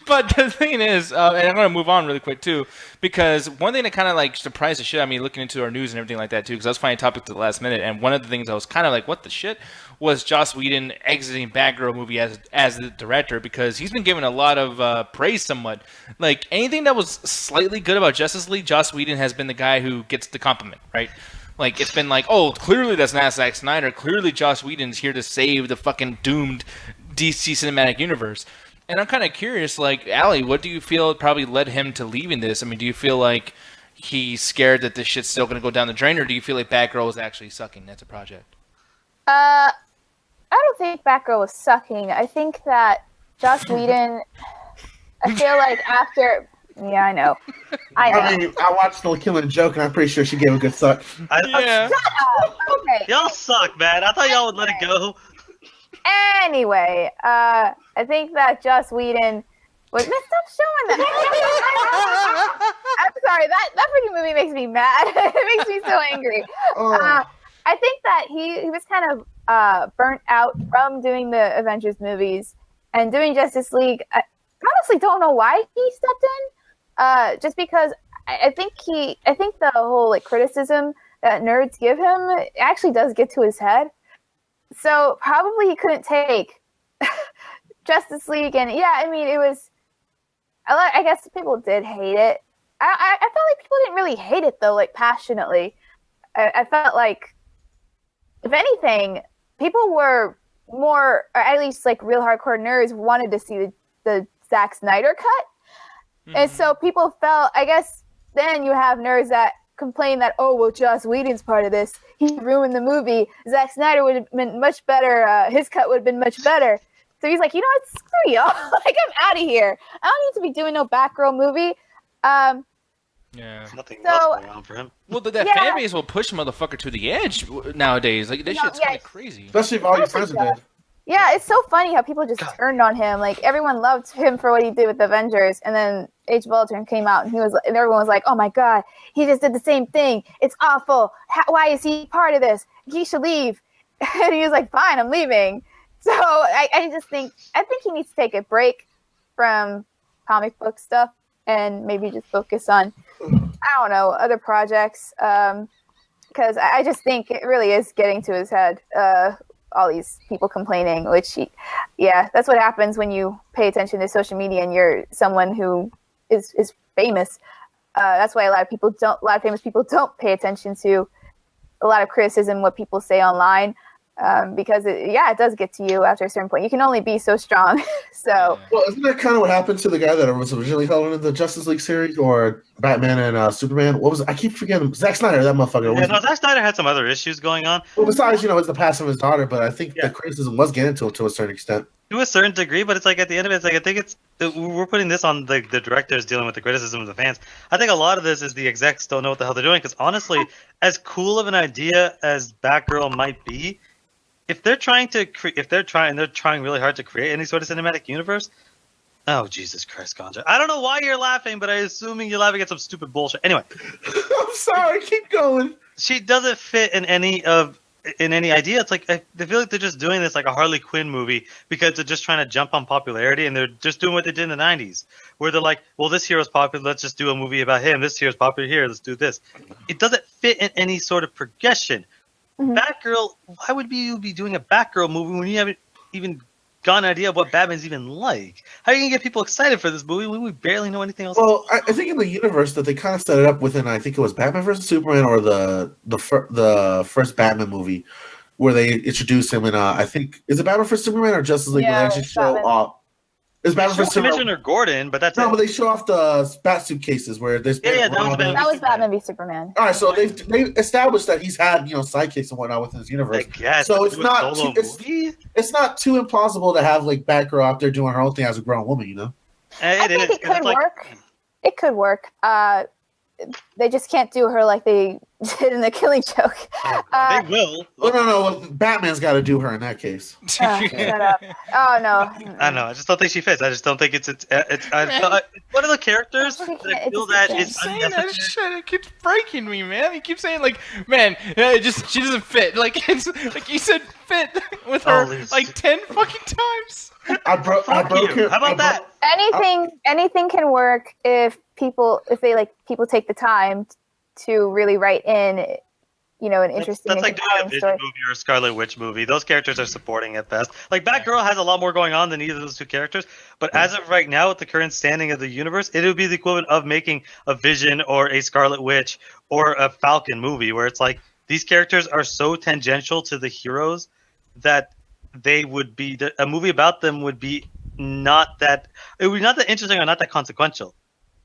But the thing is, and I'm going to move on really quick too, because one thing that kind of like surprised the shit out of me looking into our news and everything like that too, because I was finding topics at the last minute, and one of the things I was kind of like, what the shit, was Joss Whedon exiting Batgirl movie as the director, because he's been given a lot of praise somewhat. Like anything that was slightly good about Justice League, Joss Whedon has been the guy who gets the compliment, right? Like, it's been like, oh, clearly that's not Zack Snyder. Clearly Joss Whedon's here to save the fucking doomed DC Cinematic Universe. And I'm kind of curious, like, Allie, what do you feel probably led him to leaving this? I mean, do you feel like he's scared that this shit's still going to go down the drain, or do you feel like Batgirl is actually sucking as a project? I don't think Batgirl was sucking. I think that Joss Whedon, I feel like after... Yeah, I know. I mean, I watched The Killing Joke, and I'm pretty sure she gave a good suck. Yeah. Shut up! Okay. Y'all suck, man. I thought y'all would let it go. Anyway, I think that Joss Whedon was. Stop showing that. I'm sorry. That freaking movie makes me mad. It makes me so angry. I think that he was kind of burnt out from doing the Avengers movies and doing Justice League. I honestly don't know why he stepped in. Just because I think the whole like criticism that nerds give him actually does get to his head. So probably he couldn't take Justice League, and yeah, I mean it was. I guess people did hate it. I felt like people didn't really hate it though, like passionately. I felt like, if anything, people were more, or at least like real hardcore nerds, wanted to see the Zack Snyder cut, and so people felt. I guess then you have nerds that complain that, oh well, Joss Whedon's part of this. He ruined the movie. Zack Snyder would have been much better. His cut would have been much better. So he's like, you know what? Screw y'all. Like, I'm out of here. I don't need to be doing no Batgirl movie. Yeah. Nothing So- else going on for him. Well, that Yeah. fan base will push a motherfucker to the edge nowadays. Like, this shit's kind of crazy. Especially if all your friends are dead. Yeah, it's so funny how people just turned on him. Like, everyone loved him for what he did with the Avengers, and then Age of Ultron came out, and everyone was like, "Oh my god, he just did the same thing. It's awful. Why is he part of this? He should leave." And he was like, "Fine, I'm leaving." So I think he needs to take a break from comic book stuff and maybe just focus on, I don't know, other projects. Because I just think it really is getting to his head. All these people complaining, that's what happens when you pay attention to social media and you're someone who is famous. That's why a lot of famous people don't pay attention to a lot of criticism, what people say online, because it does get to you after a certain point. You can only be so strong. So Well, isn't that kind of what happened to the guy that was originally held in the Justice League series, or Batman and Superman? What was it? I keep forgetting. Zack Snyder, that motherfucker. Yeah, no, Zack Snyder had some other issues going on. Well, besides, it's the passing of his daughter, but I think the criticism was getting to a certain extent. To a certain degree, but it's like at the end of it, it's like I think we're putting this on the directors dealing with the criticism of the fans. I think a lot of this is the execs don't know what the hell they're doing, because honestly, as cool of an idea as Batgirl might be, if they're trying really hard to create any sort of cinematic universe, oh Jesus Christ, Ganja! I don't know why you're laughing, but I'm assuming you're laughing at some stupid bullshit. Anyway, I'm sorry. Keep going. she doesn't fit in any idea. It's like I feel like they're just doing this like a Harley Quinn movie because they're just trying to jump on popularity, and they're just doing what they did in the 90s, where they're like, well, this hero's popular, let's just do a movie about him. This hero's popular here, let's do this. It doesn't fit in any sort of progression. Mhm. Batgirl, why would you be doing a Batgirl movie when you haven't even got an idea of what Batman's even like? How are you going to get people excited for this movie when we barely know anything else? Well, I think in the universe that they kind of set it up within, I think it was Batman vs Superman or the first Batman movie, where they introduced him in. I think is it Batman vs Superman or Justice League? Yeah, Where they actually show Batman. off. It's Batman vs Superman. Commissioner Gordon, but that's No, it. but they show off the bat suitcases where there's Yeah, that was Robin. Batman. that was Batman v Superman. All right, so they established that he's had sidekicks and whatnot within his universe. I guess. So but it's do a not solo too- it's- movie? It's not too implausible to have like Batgirl out there doing her own thing as a grown woman, I It think is. it 'cause could it's like, work. It could work. They just can't do her like they did in The Killing Joke. they will. No. Batman's got to do her in that case. Shut up. Oh no. I don't know. I just don't think she fits. I just don't think it's one of the characters that I feel that is Saying that unnecessary. shit, it keeps breaking me, man. You keep saying like, man, she doesn't fit. Like it's like you said, fit with her Holy like shit. 10 fucking times. I broke Fuck you. her. How about that? Anything can work if people take the time to really write in, an interesting That's and like doing a compelling Vision story. movie or a Scarlet Witch movie. Those characters are supporting at best. Like Batgirl has a lot more going on than either of those two characters. But as of right now, with the current standing of the universe, it would be the equivalent of making a Vision or a Scarlet Witch or a Falcon movie, where it's like these characters are so tangential to the heroes that they would be a movie about them would be not that interesting or not that consequential.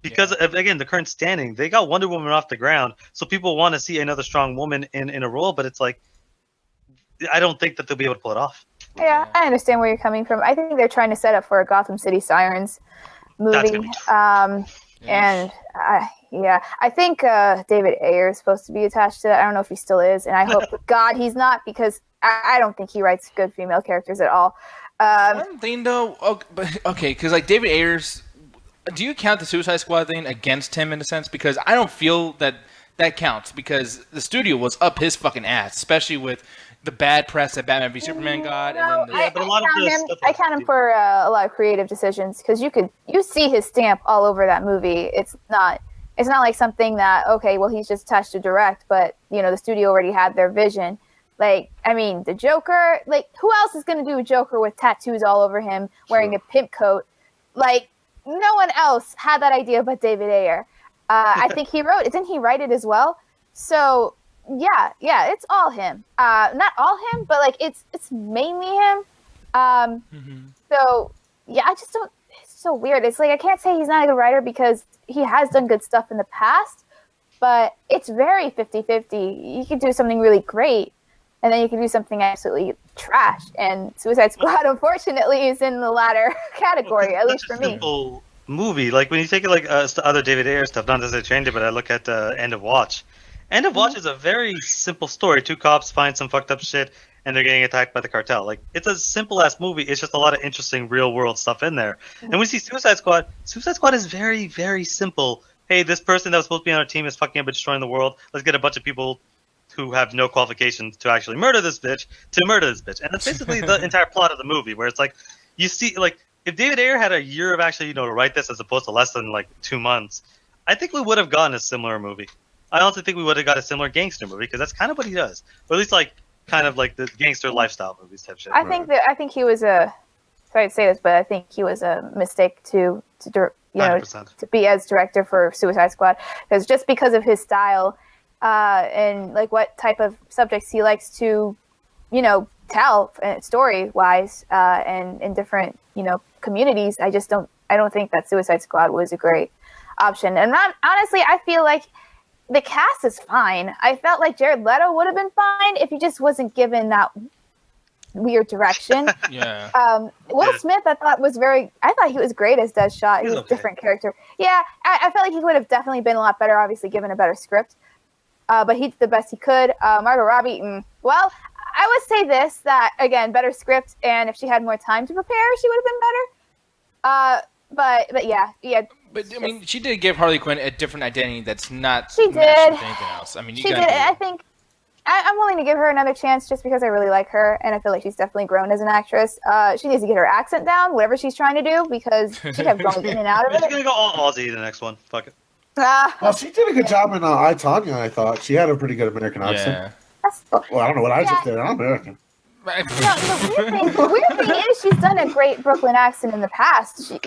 Because of, again, the current standing, they got Wonder Woman off the ground, so people want to see another strong woman in a role, but it's like, I don't think that they'll be able to pull it off. Yeah, I understand where you're coming from. I think they're trying to set up for a Gotham City Sirens That's movie. gonna be And I think David Ayer is supposed to be attached to that. I don't know if he still is, and I hope to God he's not, because I don't think he writes good female characters at all. One thing though, okay, because like David Ayers, do you count the Suicide Squad thing against him in a sense? Because I don't feel that counts because the studio was up his fucking ass, especially with the bad press that Batman v Superman got. No, And then I count him for a lot of creative decisions because you see his stamp all over that movie. It's not like something that, okay, well, he's just attached to direct, but the studio already had their vision. Like, I mean, the Joker, like, who else is going to do a Joker with tattoos all over him, wearing a pimp coat? Like, no one else had that idea but David Ayer. I think didn't he write it as well? So, yeah, it's all him. Not all him, but, like, it's mainly him. So, yeah, I just don't, it's so weird. It's like, I can't say he's not a good writer because he has done good stuff in the past, but it's very 50-50. You could do something really great, and then you can do something absolutely trash. And Suicide Squad, unfortunately, is in the latter category, at least for me. Simple movie. Like, when you take it like other David Ayer stuff, not necessarily change it, but I look at End of Watch. End of Watch is a very simple story. 2 cops find some fucked up shit, and they're getting attacked by the cartel. Like, it's a simple-ass movie. It's just a lot of interesting real-world stuff in there. And when we see Suicide Squad is very, very simple. Hey, this person that was supposed to be on our team is fucking up and destroying the world. Let's get a bunch of people who have no qualifications to actually murder this bitch. And that's basically the entire plot of the movie, where it's like, you see, like, if David Ayer had a year of actually, to write this as opposed to less than, like, 2 months, I think we would have gotten a similar movie. I also think we would have got a similar gangster movie, because that's kind of what he does. Or at least, like, kind of like the gangster lifestyle movies type shit. I think he was sorry to say this, but I think he was a mistake to be as director for Suicide Squad, because of his style and like what type of subjects he likes to tell story wise and in different communities. I don't think that Suicide Squad was a great option. And honestly, I feel like the cast is fine. I felt like Jared Leto would have been fine if he just wasn't given that weird direction. Yeah. Will Smith, I thought he was great as Deadshot. He was a different character. Yeah, I felt like he would have definitely been a lot better, obviously, given a better script. But he did the best he could. Margot Robbie, well, I would say this, that, again, better script, and if she had more time to prepare, she would have been better. But yeah. But I mean, she did give Harley Quinn a different identity that's not she did anything else. I mean, she did. I think I'm willing to give her another chance just because I really like her, and I feel like she's definitely grown as an actress. She needs to get her accent down, whatever she's trying to do, because she kept going in and out of it. She's gonna go all Aussie the next one. Fuck it. Well, she did a good job in I, Tonya, I thought. She had a pretty good American accent. Well, I don't know what I just did. I'm American. No, the weird thing is she's done a great Brooklyn accent in the past. She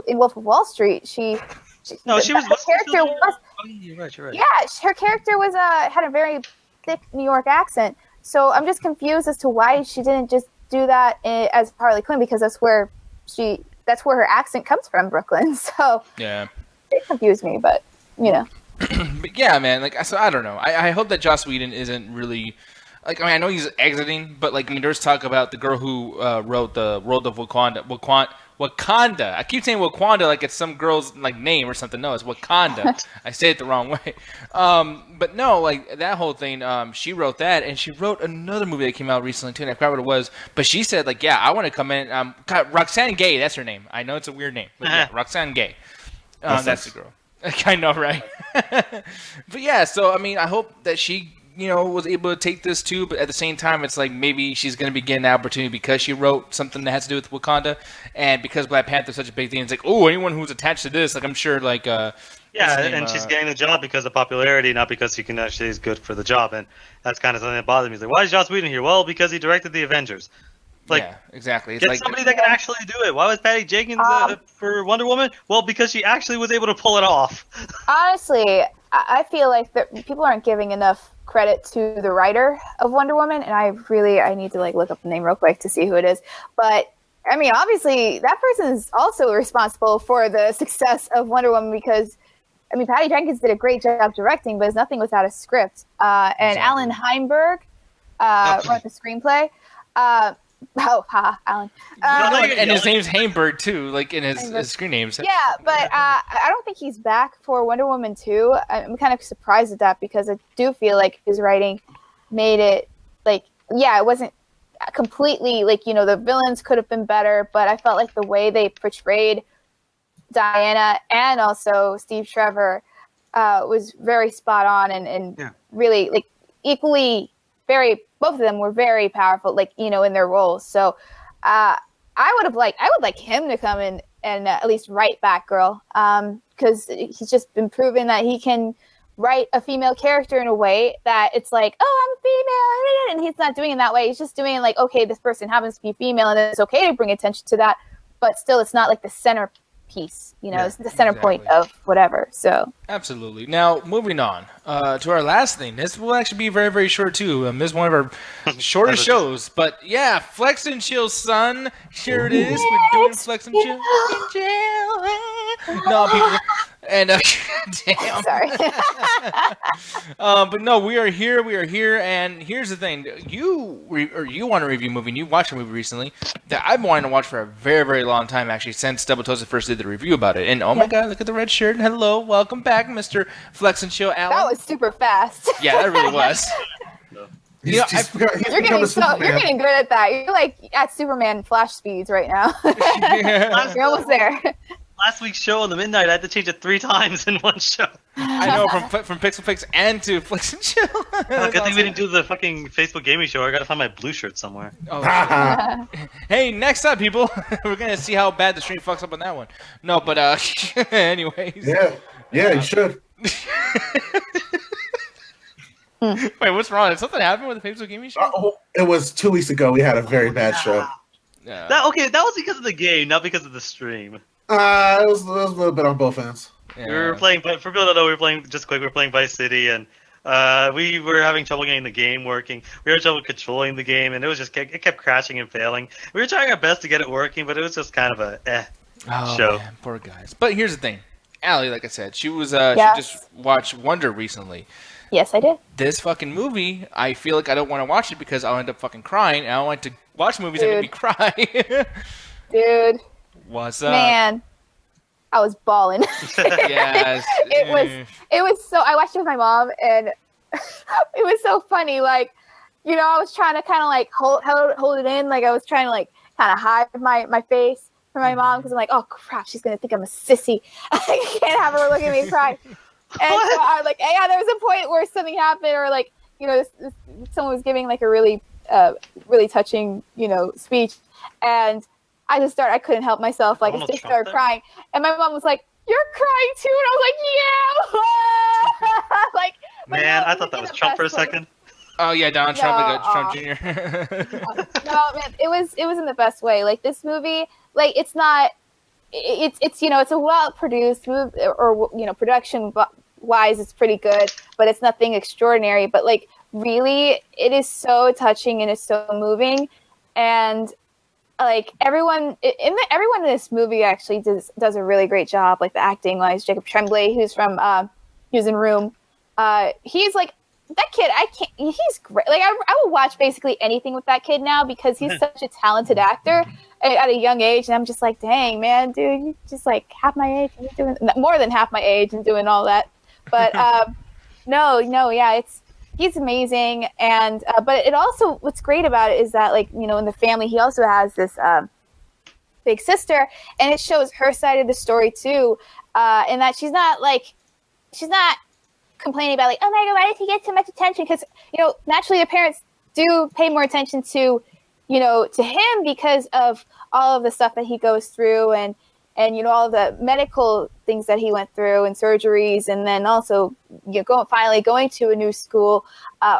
in Wolf of Wall Street. You're right. Yeah, her character was had a very thick New York accent. So I'm just confused as to why she didn't just do that as Harley Quinn, because that's where her accent comes from, Brooklyn. So yeah, it confused me, but But yeah, man. Like, so I don't know. I hope that Joss Whedon isn't really. Like, I mean, I know he's exiting, but, like, I mean, there's talk about the girl who wrote the World of Wakanda. I keep saying Wakanda like it's some girl's, like, name or something. No, it's Wakanda. I say it the wrong way. But no, like, that whole thing, she wrote that, and she wrote another movie that came out recently, too, and I forgot what it was. But she said, like, yeah, I want to come in. God, Roxanne Gay, that's her name. I know it's a weird name, but yeah, Roxanne Gay. That's the girl. I know, right? But yeah, so, I mean, I hope that she was able to take this too, but at the same time, it's like maybe she's going to be getting an opportunity because she wrote something that has to do with Wakanda, and because Black Panther is such a big thing, it's like, oh, anyone who's attached to this, like, I'm sure, like, she's getting the job because of popularity, not because she can actually is good for the job, and that's kind of something that bothers me. It's like, why is Joss Whedon here? Well, because he directed the Avengers. Like, yeah, exactly. It's get like somebody that can actually do it. Why was Patty Jenkins for Wonder Woman? Well, because she actually was able to pull it off. Honestly, I feel like people aren't giving enough credit to the writer of Wonder Woman, and I need to, like, look up the name real quick to see who it is. But I mean, obviously, that person is also responsible for the success of Wonder Woman, because I mean, Patty Jenkins did a great job directing, but it's nothing without a script. And exactly. Alan Heinberg wrote the screenplay. Alan. And his name's Heinberg too, like in his screen names. Yeah, but I don't think he's back for Wonder Woman 2. I'm kind of surprised at that, because I do feel like his writing made it, like, yeah, it wasn't completely like, the villains could have been better, but I felt like the way they portrayed Diana and also Steve Trevor was very spot on and really like equally both of them were very powerful, like, in their roles. So I would like him to come in and at least write Batgirl, because he's just been proven that he can write a female character in a way that it's like, oh, I'm female, and he's not doing it that way. He's just doing it like, okay, this person happens to be female, and it's okay to bring attention to that, but still, it's not like the center piece, it's the center point of whatever. So absolutely. Now, moving on to our last thing. This will actually be very, very short too. This is one of our shortest shows, but yeah, Flex and Chill, son. Here it is. We're doing Flex and Chill. No, people. And damn. Sorry. But no, we are here. We are here, and here's the thing: you want to review a movie, and you watched a movie recently that I've been wanting to watch for a very, very long time, actually, since Double Toasted first did the review about it. And oh my God, look at the red shirt! Hello, welcome back, Mr. Flex and Chill, Alan. That was super fast. Yeah, that really was. You're getting good at that. You're like at Superman Flash speeds right now. You're almost there. Last week's show on the midnight, I had to change it 3 times in one show. I know, from Pixel Pix and to Flex and Chill. Good thing we didn't do the fucking Facebook gaming show. I gotta find my blue shirt somewhere. Oh, hey, next up, people, we're gonna see how bad the stream fucks up on that one. No, but anyways. Yeah, you should. Wait, what's wrong? Did something happen with the Facebook gaming show? It was 2 weeks ago. We had a very bad show. Yeah. That was because of the game, not because of the stream. It was a little bit on both ends. Yeah. We were playing, for people that don't know, we were playing Vice City, and we were having trouble getting the game working. We were having trouble controlling the game, and it kept crashing and failing. We were trying our best to get it working, but it was just kind of a show. Man, poor guys. But here's the thing. Allie, like I said, she was she just watched Wonder recently. Yes, I did. This fucking movie, I feel like I don't want to watch it because I'll end up fucking crying, and I don't like to watch movies that make me cry. Dude. What's up? Man, I was bawling. Yes. It was so, I watched it with my mom, and it was so funny. Like, I was trying to kind of like hold it in. Like, I was trying to like kind of hide my face from my mom because I'm like, oh crap, she's going to think I'm a sissy. I can't have her look at me cry. And so I was like, yeah, there was a point where something happened, or like, someone was giving like a really, really touching, speech, and I couldn't help myself. Like, I just started crying, and my mom was like, "You're crying too," and I was like, "Yeah." Like, man, I thought that was Trump for a second. Oh yeah, Donald Trump, like Trump Jr. No, man, it was in the best way. Like, this movie, like, it's a well produced movie, or production wise, it's pretty good, but it's nothing extraordinary. But like, really, it is so touching and it's so moving, and like everyone in this movie actually does a really great job, like the acting wise. Jacob Tremblay, who's in Room, he's like, that kid, he's great. Like, I will watch basically anything with that kid now because he's such a talented actor at a young age, and I'm just like, dang, man, dude, you're just like half my age, and you're doing more than half my age and doing all that. But yeah, he's amazing. And but it also, what's great about it is that, like, in the family, he also has this big sister, and it shows her side of the story too, and that she's not complaining about, like, oh my God, why did he get so much attention? Because naturally the parents do pay more attention to him because of all of the stuff that he goes through, and all of the medical things that he went through and surgeries, and then also finally going to a new school,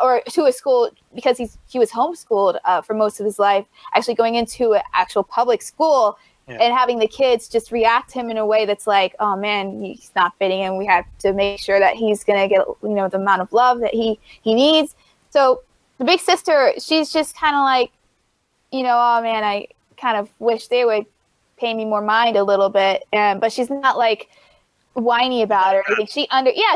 or to a school, because he was homeschooled for most of his life, actually going into an actual public school. Yeah. And having the kids just react to him in a way that's like, oh man, he's not fitting in. We have to make sure that he's gonna get the amount of love that he needs. So the big sister, she's just kind of like, oh man, I kind of wish they would pay me more mind a little bit. But she's not like whiny about it or anything.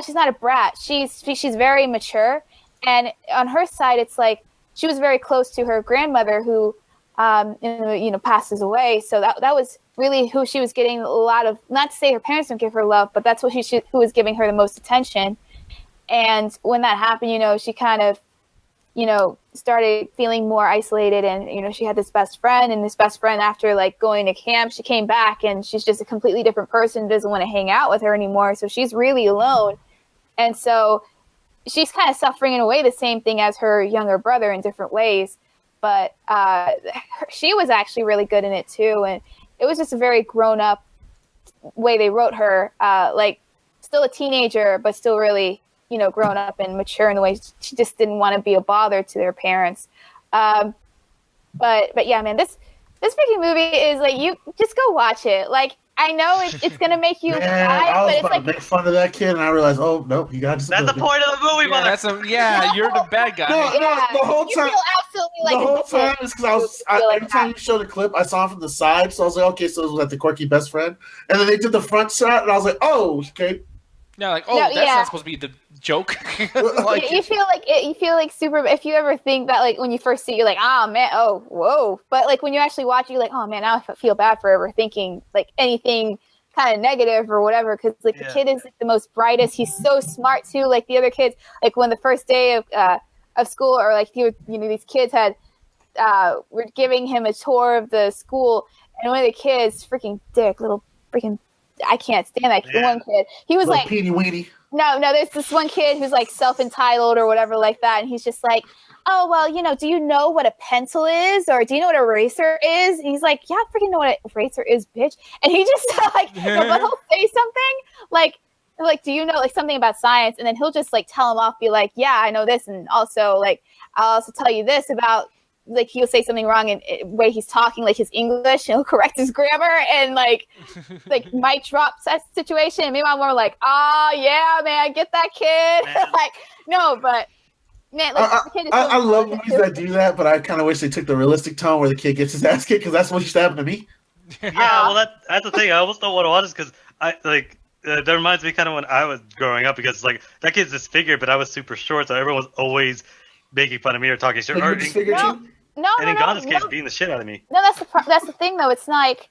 She's not a brat. She's very mature. And on her side, it's like she was very close to her grandmother, who passes away. So that was really who she was getting a lot of, not to say her parents don't give her love, but that's who was giving her the most attention. And when that happened, she kind of, started feeling more isolated, and she had this best friend, and this best friend, after like going to camp, she came back and she's just a completely different person, doesn't want to hang out with her anymore, so she's really alone. And so she's kind of suffering in a way the same thing as her younger brother in different ways, but she was actually really good in it too, and it was just a very grown up way they wrote her, like still a teenager but still really grown up and mature in the way she just didn't want to be a bother to their parents. But yeah, man, this freaking movie is like, you just go watch it. Like, I know it's gonna make you cry, I was but it's about like, to make fun of that kid, and I realized, oh nope, you got That's the point of the movie, mother. You're the bad guy. The whole you time. feel absolutely like The whole time is because every time you showed the clip, I saw him from the side, so I was like, okay, so it was like the quirky best friend, and then they did the front shot, and I was like, oh, okay. Yeah, like, that's not supposed to be the joke. Like, you feel like super. If you ever think that, like, when you first see it, you're like, oh man, oh whoa, but like when you actually watch it, you're like, oh man, now I feel bad for ever thinking like anything kind of negative or whatever, because like the kid is like the most brightest. He's so smart too. Like the other kids, like when the first day of school, or like these kids had were giving him a tour of the school, and one of the kids, freaking dick, little freaking, I can't stand that one kid. He was little like, peeny weeny. No, there's this one kid who's like self-entitled or whatever like that, and he's just like, oh, well, do you know what a pencil is, or do you know what a eraser is? And he's like, yeah, I freaking know what an eraser is, bitch. And he just like, but he'll say something like, do you know like something about science? And then he'll just like tell him off, be like, yeah, I know this, and also like I'll also tell you this about, like, he'll say something wrong in way he's talking, like his English, and he'll correct his grammar, and like mic drop situation. And meanwhile, we're like, oh yeah, man, get that kid. Like, no, but man, like, I love movies that do that, but I kind of wish they took the realistic tone where the kid gets his ass kicked, because that's what used to happen to me. Yeah, well, that's the thing. I almost don't want to watch this because that reminds me kind of when I was growing up, because like that kid's disfigured, but I was super short, so everyone was always making fun of me or talking shit. No, and in Ghana's case, beating the shit out of me. No, that's the thing, though. It's like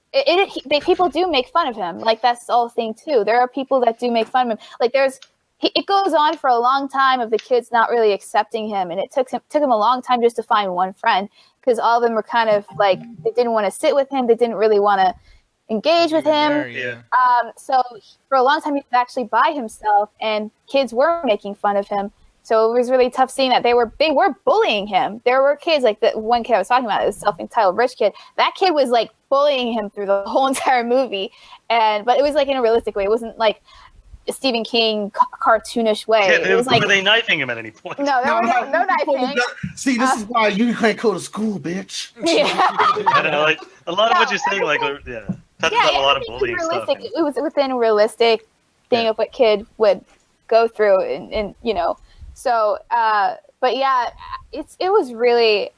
people do make fun of him. Like, that's the whole thing too. There are people that do make fun of him. Like, it goes on for a long time of the kids not really accepting him, and it took him a long time just to find one friend, because all of them were kind of like, they didn't want to sit with him, they didn't really want to engage with him. So for a long time he was actually by himself, and kids were making fun of him. So it was really tough seeing that they were bullying him. There were kids, like the one kid I was talking about, this self-entitled rich kid. That kid was like bullying him through the whole entire movie, but it was like in a realistic way. It wasn't like a Stephen King cartoonish way. Yeah, it was like, were they knifing him at any point? No, there was no knifing. See, this is why you can't go to school, bitch. Yeah. I know, like a lot of what you're saying, like touches on a lot of bullying stuff. It was within a realistic thing of what kid would go through, and So, but yeah, it was really,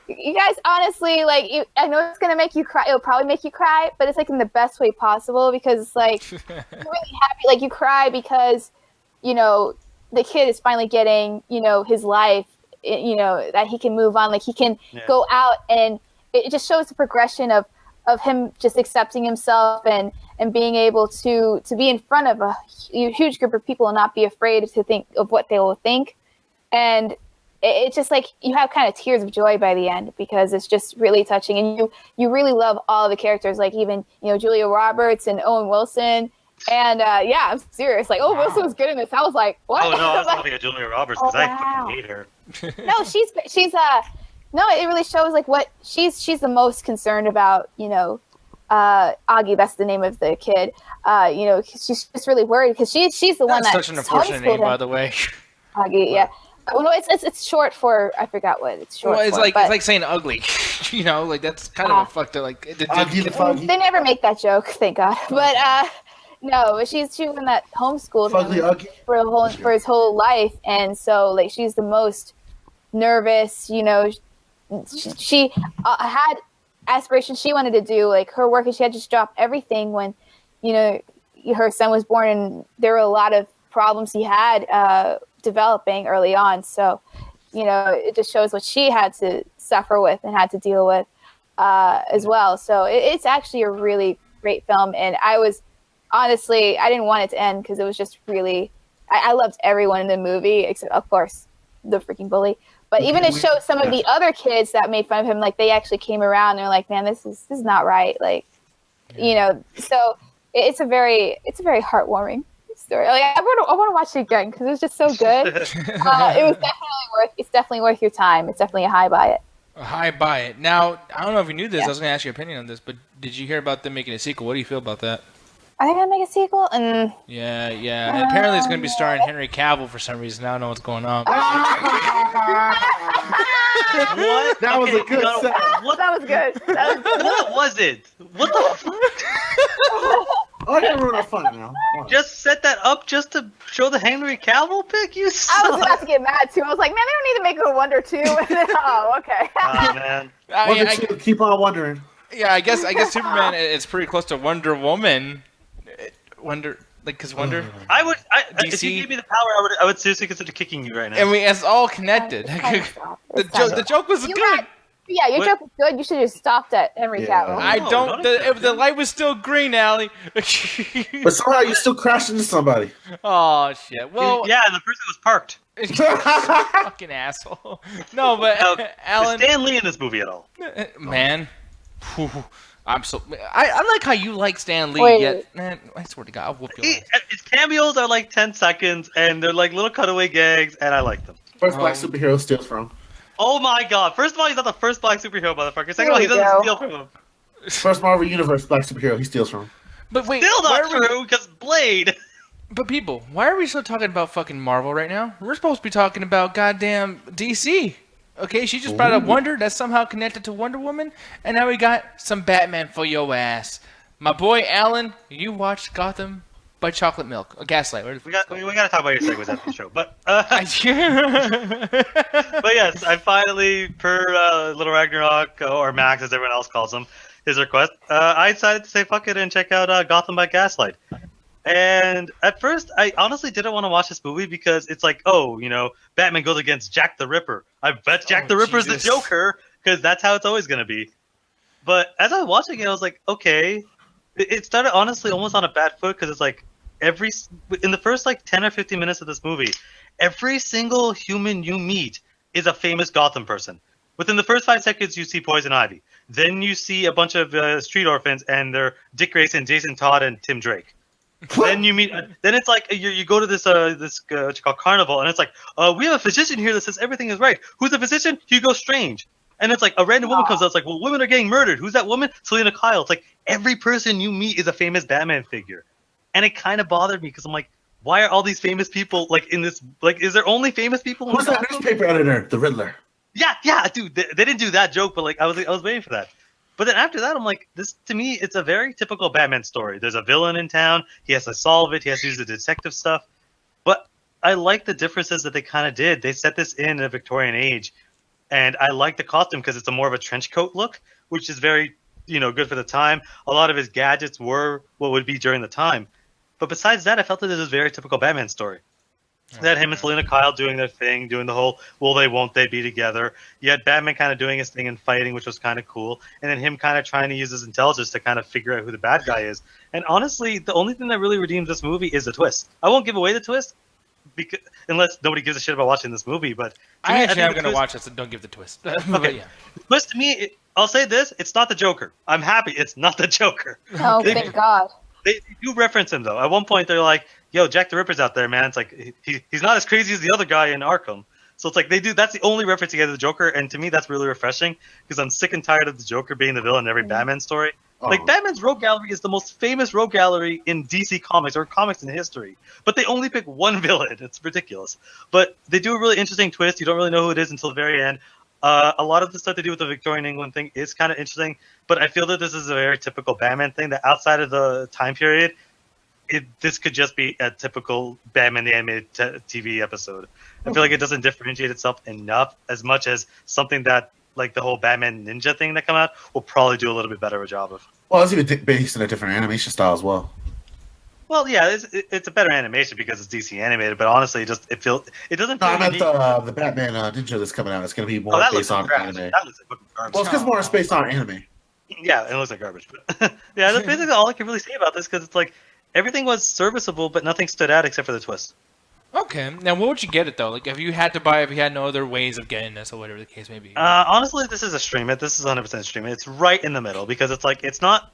you guys, honestly, like, I know it's going to make you cry. It'll probably make you cry, but it's like in the best way possible, because it's like, you're really happy. Like, you cry because, the kid is finally getting, his life, that he can move on. Like, he can go out, and it just shows the progression of him just accepting himself and being able to be in front of a huge group of people and not be afraid to think of what they will think. And it's just like, you have kind of tears of joy by the end, because it's just really touching, and you really love all the characters, like even Julia Roberts and Owen Wilson, and I'm serious, like Owen Wilson was good in this. I was like, what? Oh no, I was laughing at Julia Roberts because I fucking hate her. No, she's no, it really shows like what she's the most concerned about. Augie, that's the name of the kid. She's just really worried because she's the one that's such an unfortunate name, by the way. Augie, yeah. Well, no, it's short for, I forgot what it's short. Well, it's for, like it's like saying ugly, like that's kind of a fucked up. Like they never make that joke, thank God. But no, but she one that homeschooled him for his whole life, and so like she's the most nervous. She had aspirations she wanted to do, like her work, and she had to drop everything when her son was born, and there were a lot of problems he had developing early on. So it just shows what she had to suffer with and had to deal with as well. So it's actually a really great film, and honestly, I didn't want it to end because it was just really, I loved everyone in the movie except, of course, the freaking bully. But even it showed some of the other kids that made fun of him, like they actually came around. And they're like, "Man, this is not right." Like, you know, so it's a very heartwarming story. Like I want to watch it again because it was just so good. It's definitely worth your time. It's definitely a high buy it. A high buy it. Now, I don't know if you knew this. I was going to ask your opinion on this, but did you hear about them making a sequel? What do you feel about that? Are they gonna make a sequel? Yeah. And apparently, it's going to be starring Henry Cavill for some reason. I don't know what's going on. What? That was a good set. That was good. What was it? What the fuck? Oh, I didn't ruin our fun now. Just set that up just to show the Henry Cavill pick? You suck. I was about to get mad too. I was like, man, they don't need to make a Wonder 2. Oh, okay. Oh, man. Keep on wondering. Yeah, I guess Superman is pretty close to Wonder Woman. Because Wonder. If you gave me the power, I would seriously consider kicking you right now. I mean, it's all connected. The joke was good. Yeah, your joke was good. You should have stopped at Henry Cavill. I don't. The light was still green, Allie. But somehow you still crashed into somebody. Oh shit! Well, yeah, and the person was parked. Fucking asshole. No, but Alan. Is Stan Lee in this movie at all? Man, I like how you like Stan Lee. Yet, man, I swear to God, I'll whoop your ass. His cameos are like 10 seconds, and they're like little cutaway gags, and I like them. First black superhero steals from. Oh my God! First of all, he's not the first black superhero, motherfucker. Second of all, he doesn't steal from him. First Marvel Universe black superhero he steals from. But wait, still not true because Blade. But people, why are we still talking about fucking Marvel right now? We're supposed to be talking about goddamn DC. Okay, she just brought up Wonder. That's somehow connected to Wonder Woman, and now we got some Batman for your ass. My boy Alan, you watched Gotham by Chocolate Milk, Gaslight. We got to talk about your segues after the show, but but yes, I finally, per Little Ragnarok or Max as everyone else calls him, his request, I decided to say fuck it and check out Gotham by Gaslight. And at first, I honestly didn't want to watch this movie because it's like, oh, you know, Batman goes against Jack the Ripper. I bet Jack the Ripper's the Joker because that's how it's always going to be. But as I was watching it, I was like, okay. It started honestly almost on a bad foot because it's like in the first like 10 or 15 minutes of this movie, every single human you meet is a famous Gotham person. Within the first 5 seconds, you see Poison Ivy. Then you see a bunch of street orphans, and they're Dick Grayson, Jason Todd, and Tim Drake. Then you meet. Then it's like you go to this what you call carnival, and it's like we have a physician here that says everything is right. Who's the physician? Hugo Strange. And it's like a random woman comes out. It's like, well, women are getting murdered. Who's that woman? Selena Kyle. It's like every person you meet is a famous Batman figure, and it kind of bothered me because I'm like, why are all these famous people like in this? Like, is there only famous people? Who's that newspaper editor? The Riddler. Yeah, dude. They didn't do that joke, but like I was waiting for that. But then after that, I'm like, this to me, it's a very typical Batman story. There's a villain in town. He has to solve it. He has to use the detective stuff. But I like the differences that they kind of did. They set this in a Victorian age, and I like the costume because it's a more of a trench coat look, which is very, good for the time. A lot of his gadgets were what would be during the time. But besides that, I felt that this was a very typical Batman story. That him and Selena Kyle doing their thing, doing the whole will they, won't they be together. You had Batman kind of doing his thing and fighting, which was kind of cool. And then him kind of trying to use his intelligence to kind of figure out who the bad guy is. And honestly, the only thing that really redeems this movie is the twist. I won't give away the twist, because unless nobody gives a shit about watching this movie. But I actually am going to watch it, so don't give the twist. Okay. Yeah. The twist to me, I'll say this, it's not the Joker. I'm happy it's not the Joker. Oh, thank God. They do reference him, though. At one point, they're like, yo, Jack the Ripper's out there, man. It's like, he's not as crazy as the other guy in Arkham. So it's like, that's the only reference you get to the Joker, and to me, that's really refreshing, because I'm sick and tired of the Joker being the villain in every Batman story. Oh. Like, Batman's Rogue Gallery is the most famous Rogue Gallery in DC Comics, or comics in history. But they only pick one villain. It's ridiculous. But they do a really interesting twist. You don't really know who it is until the very end. A lot of the stuff they do with the Victorian England thing is kind of interesting, but I feel that this is a very typical Batman thing, that outside of the time period, this could just be a typical Batman the Animated TV episode. I feel like it doesn't differentiate itself enough as much as something that, like the whole Batman Ninja thing that come out, will probably do a little bit better of a job of. Well, it's even based in a different animation style as well. Well, yeah, it's a better animation because it's DC animated, but honestly, it doesn't feel. No, I meant the Batman Ninja that's coming out. It's going to be more based on anime. That looks like garbage. Well, it's because more based on anime. Yeah, it looks like garbage. But yeah, that's basically all I can really say about this, because it's like everything was serviceable, but nothing stood out except for the twist. Okay. Now, what would you get it though? Like, if you had to buy, if you had no other ways of getting this or whatever the case may be. Honestly, this is a stream it. This is 100% stream it. It's right in the middle because it's like it's not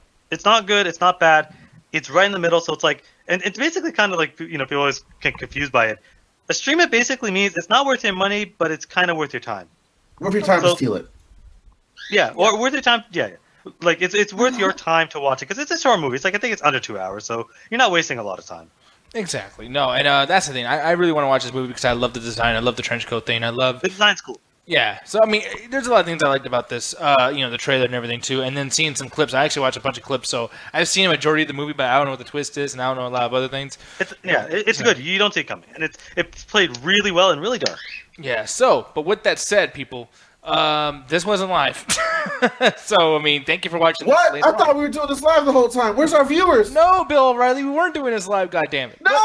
good, it's not bad. It's right in the middle, so it's like, and it's basically kind of like, you know, people always get confused by it. A stream it basically means it's not worth your money, but it's kind of worth your time. Worth your time to steal it. Yeah, or worth your time. Yeah. Like it's worth your time to watch it because it's a short movie. It's like I think it's under 2 hours, so you're not wasting a lot of time. Exactly. No, and that's the thing. I really want to watch this movie because I love the design. I love the trench coat thing. I love The design's cool. Yeah. So I mean, there's a lot of things I liked about this. You know, the trailer and everything too, and then seeing some clips. I actually watched a bunch of clips, so I've seen a majority of the movie, but I don't know what the twist is, and I don't know a lot of other things. It's good. You don't see it coming, and it's played really well and really dark. Yeah. So, but with that said, people. This wasn't live. So, I mean, thank you for watching What? this. I thought we were doing this live the whole time. Where's our viewers? No, Bill O'Reilly, we weren't doing this live, goddammit. No!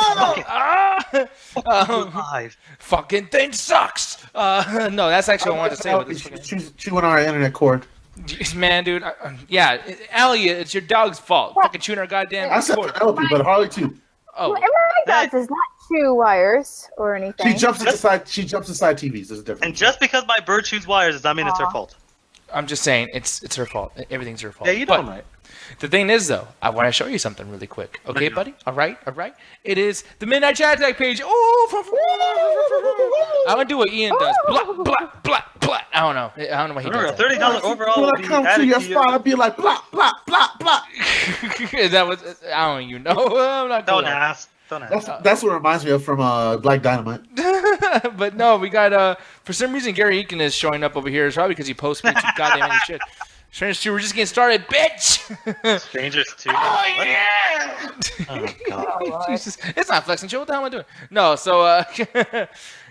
Live. Fucking thing sucks. No, that's actually what I wanted to say with this. She went on our internet cord. Man, dude. Yeah, Allie, it's your dog's fault. Fucking chewing our goddamn I said cord. Penelope, but Harley too. Oh, My dog does not chew wires or anything. She jumps inside TVs. There's a difference. And just because my bird chews wires does not mean it's her fault. I'm just saying, it's her fault. Everything's her fault. Yeah, you know I'm right. The thing is, though, I want to show you something really quick. Okay, buddy? All right. It is the Midnight Chat Attack page. Oh, I'm going to do what Ian does. Blah, blah, blah, blah. I don't know what he Remember, does. $30 overall. When I come to your spot, I'll be like, blah, blah, blah, blah. That was, I don't even know. I'm not Don't going ask. That's what reminds me of from Black Dynamite. But no, we got, for some reason, Gary Eakin is showing up over here. It's probably because he posts me too goddamn any shit. Strangers 2, we're just getting started, bitch! Strangers 2. Oh, yeah! Oh, God. Jesus. It's not flexing chill. What the hell am I doing? No, so,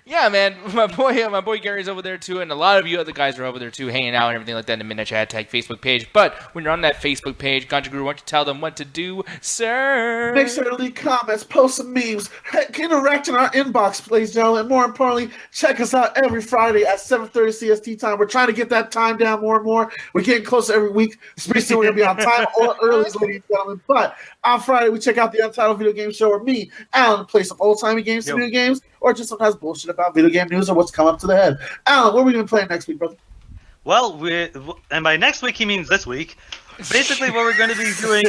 yeah, man, my boy Gary's over there too, and a lot of you other guys are over there too, hanging out and everything like that in the Midnight Chat Attack Facebook page. But when you're on that Facebook page, Ganja Guru, why don't you tell them what to do, sir? Make sure to leave comments, post some memes, interact in our inbox, ladies and gentlemen. And more importantly, check us out every Friday at 7:30 CST time. We're trying to get that time down more and more. We're getting closer every week. Pretty soon we're going to be on time or early, ladies and gentlemen. But on Friday, we check out the Untitled Video Game Show where me, Alan, play some old-timey games, some new games, or just sometimes bullshit about video game news or what's come up to the head. Alan, what are we going to play next week, brother? Well, and by next week he means this week. Basically, what we're going to be doing.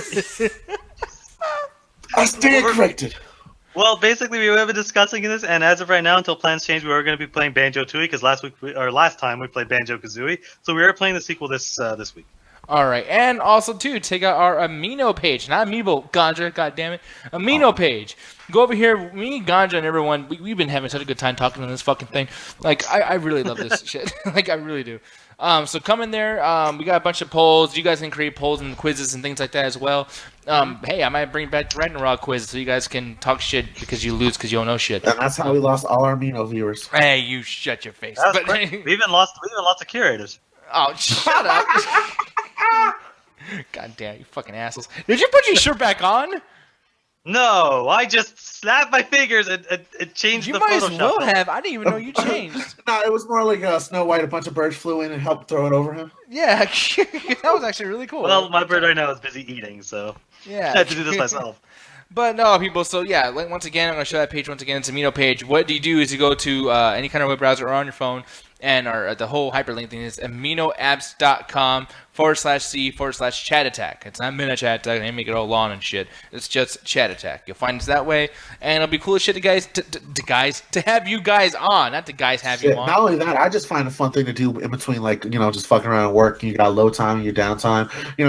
I stand corrected. Well, basically, we have been discussing this, and as of right now, until plans change, we were going to be playing Banjo-Tooie because last time we played Banjo-Kazooie, so we are playing the sequel this week. All right, and also too, take out our Amino page, not Amiibo, Ganja, goddammit, Amino page. Go over here, me, Ganja, and everyone. We've been having such a good time talking on this fucking thing. Like, I really love this shit. Like, I really do. So come in there. We got a bunch of polls. You guys can create polls and quizzes and things like that as well. Hey, I might bring back the Ragnarok quiz so you guys can talk shit because you lose because you don't know shit. And that's how we lost all our Amino viewers. Hey, you shut your face. That's great. We even lost of curators. Oh, shut up. God damn, you fucking assholes. Did you put your shirt back on? No, I just snapped my fingers and it changed You the might as Photoshop. well have. I didn't even know you changed. No, it was more like Snow White. A bunch of birds flew in and helped throw it over him. Yeah, that was actually really cool. Well, my bird right now is busy eating, so yeah. I had to do this myself. But no, people, so yeah, like, once again, I'm going to show that page once again. It's a Amino page. What you do is you go to any kind of web browser or on your phone, and the whole hyperlink thing is aminoapps.com/c/chat attack. It's not Midnight Chat Attack. They make it all long and shit. It's just Chat Attack. You'll find us that way, and it'll be cool as shit to have you guys on, not the guys have you on. Not only that, I just find a fun thing to do in between, like, just fucking around and work. You got low time, your downtime.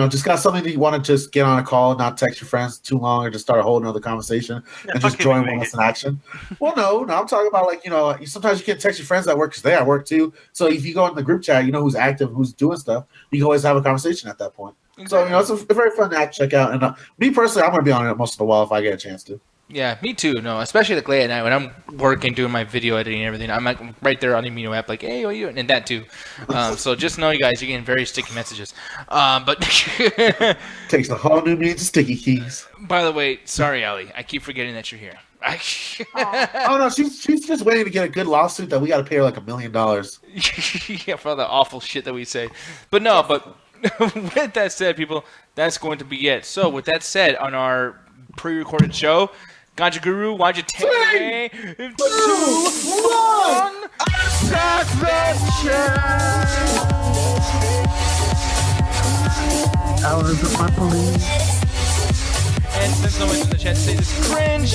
Just got something that you want to just get on a call, not text your friends too long, or just start a whole another conversation and just join with us in action. Well, no, I'm talking about, like, sometimes you can't text your friends at work because they at work too. So if you go in the group chat, you know who's active, who's doing stuff. You can always have a conversation at that point. Exactly. So it's a very fun app to check out. And me personally, I'm going to be on it most of the while if I get a chance to. Yeah, me too. No, especially like late at night when I'm working, doing my video editing and everything. I'm like right there on the Amino app, like, hey, what are you doing? And that too. So just know, you guys, you're getting very sticky messages. But takes a whole new meaning to sticky keys. By the way, sorry, Allie. I keep forgetting that you're here. Oh no, she's just waiting to get a good lawsuit that we got to pay her like $1 million. Yeah, for all the awful shit that we say. But no, but with that said, people, that's going to be it. So with that said, on our pre-recorded show, Ganja Guru, why'd you take away? 2, 1, attack the chat! Hours of my police. And since no one's in the chat to say this is cringe.